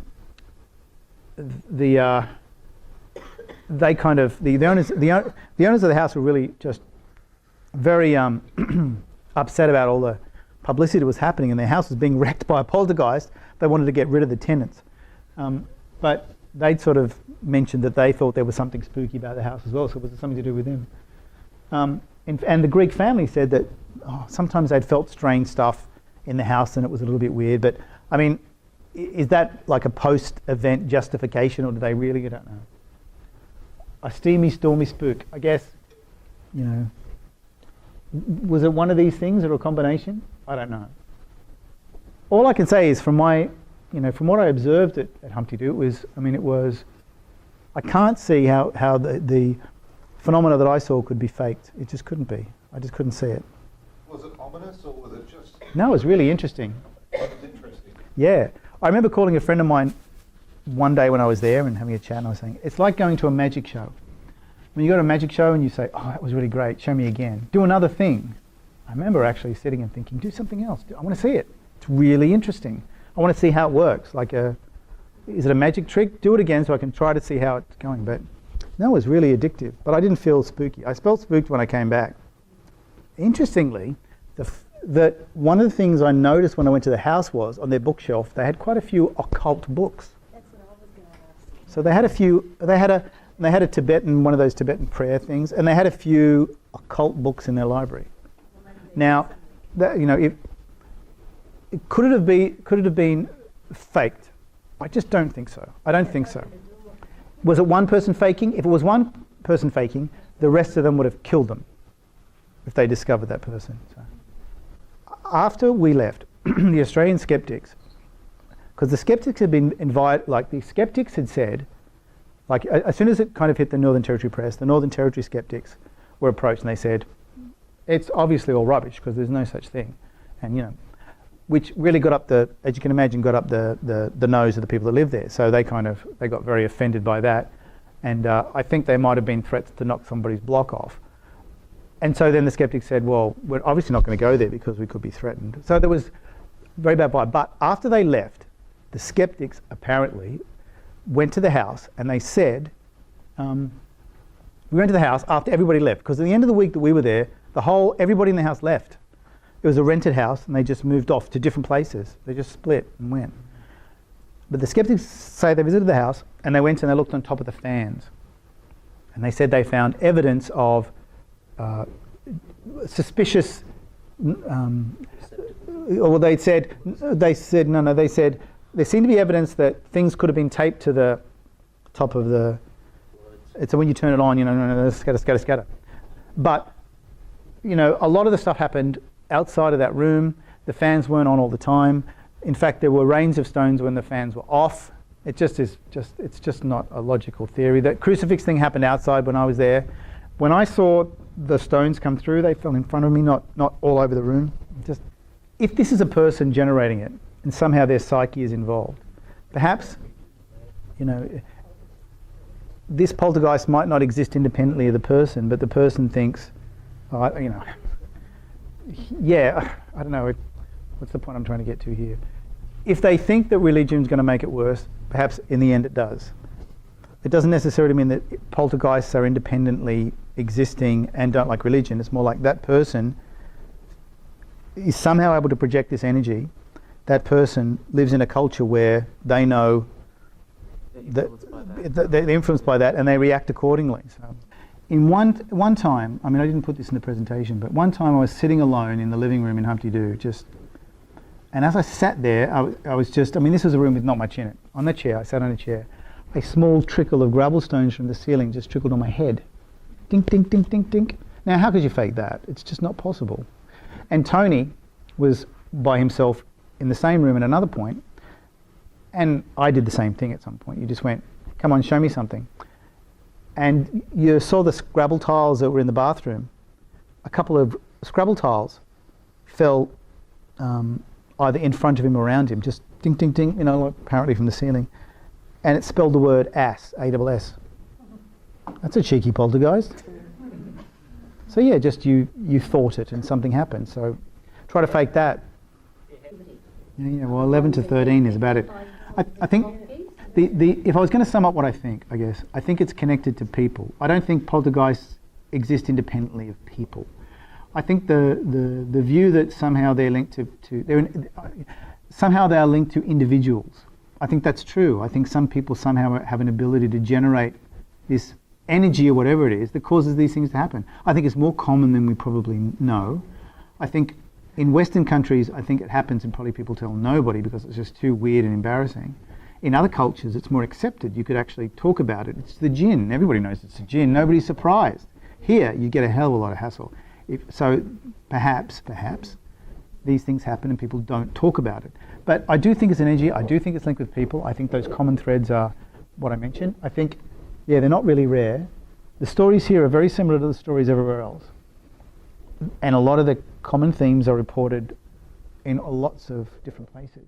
owners of the house were really just very upset about all the publicity that was happening, and their house was being wrecked by a poltergeist. They wanted to get rid of the tenants, but they'd sort of mentioned that they thought there was something spooky about the house as well. So was it something to do with them? And the Greek family said that sometimes they'd felt strange stuff in the house and it was a little bit weird. But I mean, is that like a post-event justification, or do they really? I don't know. A steamy, stormy spook. I guess, you know, was it one of these things or a combination? I don't know. All I can say is from what I observed at Humpty Doo, I can't see how the phenomena that I saw could be faked. It just couldn't be. I just couldn't see it. Was it ominous or was it just... No, it was really interesting. It was interesting. Yeah. I remember calling a friend of mine one day when I was there and having a chat, and I was saying, it's like going to a magic show. When you go to a magic show and you say, oh, that was really great, show me again. Do another thing. I remember actually sitting and thinking, do something else. I want to see it. It's really interesting. I want to see how it works. Is it a magic trick? Do it again so I can try to see how it's going. But no, it was really addictive. But I didn't feel spooky. I felt spooked when I came back. Interestingly, that one of the things I noticed when I went to the house was on their bookshelf they had quite a few occult books. That's what I was going to ask. So they had a few. They had a Tibetan, one of those Tibetan prayer things, and they had a few occult books in their library. Now, it could it have been faked? I just don't think so. I don't think so. Was it one person faking? If it was one person faking, the rest of them would have killed them if they discovered that person. So, after we left, the Australian skeptics, because the skeptics had been invited, the skeptics had said, as soon as it kind of hit the Northern Territory press, the Northern Territory skeptics were approached and they said, it's obviously all rubbish because there's no such thing. And, which really as you can imagine, got up the nose of the people that live there. So they got very offended by that. And I think they might have been threats to knock somebody's block off. And so then the skeptics said, well, we're obviously not going to go there because we could be threatened. So there was very bad vibe. But after they left, the skeptics apparently went to the house and they said, we went to the house after everybody left, because at the end of the week that we were there, everybody in the house left. It was a rented house and they just moved off to different places. They just split and went. But the skeptics say they visited the house and they went and they looked on top of the fans. And they said they found evidence of suspicious, they said there seemed to be evidence that things could have been taped to the top of the, so when you turn it on, scatter. But, a lot of the stuff happened outside of that room. The fans weren't on all the time. In fact, there were rains of stones when the fans were off. It's just not a logical theory. That crucifix thing happened outside when I was there. When I saw the stones come through, they fell in front of me, not all over the room. Just, if this is a person generating it, and somehow their psyche is involved, perhaps, this poltergeist might not exist independently of the person, but the person thinks, I don't know, what's the point I'm trying to get to here? If they think that religion's going to make it worse, perhaps in the end it does. It doesn't necessarily mean that poltergeists are independently existing and don't like religion. It's more like that person is somehow able to project this energy. That person lives in a culture where they know that they're influenced by that and they react accordingly. So, in one time, I didn't put this in the presentation, but one time I was sitting alone in the living room in Humpty Doo, and as I sat there, I was this was a room with not much in it. On the chair, I sat on a chair. A small trickle of gravel stones from the ceiling just trickled on my head. Dink, dink, dink, dink, dink. Now, how could you fake that? It's just not possible. And Tony was by himself in the same room at another point, and I did the same thing at some point. You just went, come on, show me something. And you saw the Scrabble tiles that were in the bathroom. A couple of Scrabble tiles fell either in front of him or around him, just ding, ding, ding, you know, like apparently from the ceiling. And it spelled the word ass, A-S-S. That's a cheeky poltergeist. So yeah, just you thought it and something happened. So try to fake that. Yeah, well, 11 to 13 is about it. I think if I was going to sum up what I think, I think it's connected to people. I don't think poltergeists exist independently of people. I think the view that somehow they're linked somehow they are linked to individuals. I think that's true. I think some people somehow have an ability to generate this energy or whatever it is that causes these things to happen. I think it's more common than we probably know. I think in Western countries, I think it happens and probably people tell nobody because it's just too weird and embarrassing. In other cultures, it's more accepted. You could actually talk about it. It's the jinn. Everybody knows it's a jinn. Nobody's surprised. Here, you get a hell of a lot of hassle. So perhaps, these things happen and people don't talk about it. But I do think it's an energy. I do think it's linked with people. I think those common threads are what I mentioned. I think, yeah, they're not really rare. The stories here are very similar to the stories everywhere else. And a lot of the common themes are reported in lots of different places.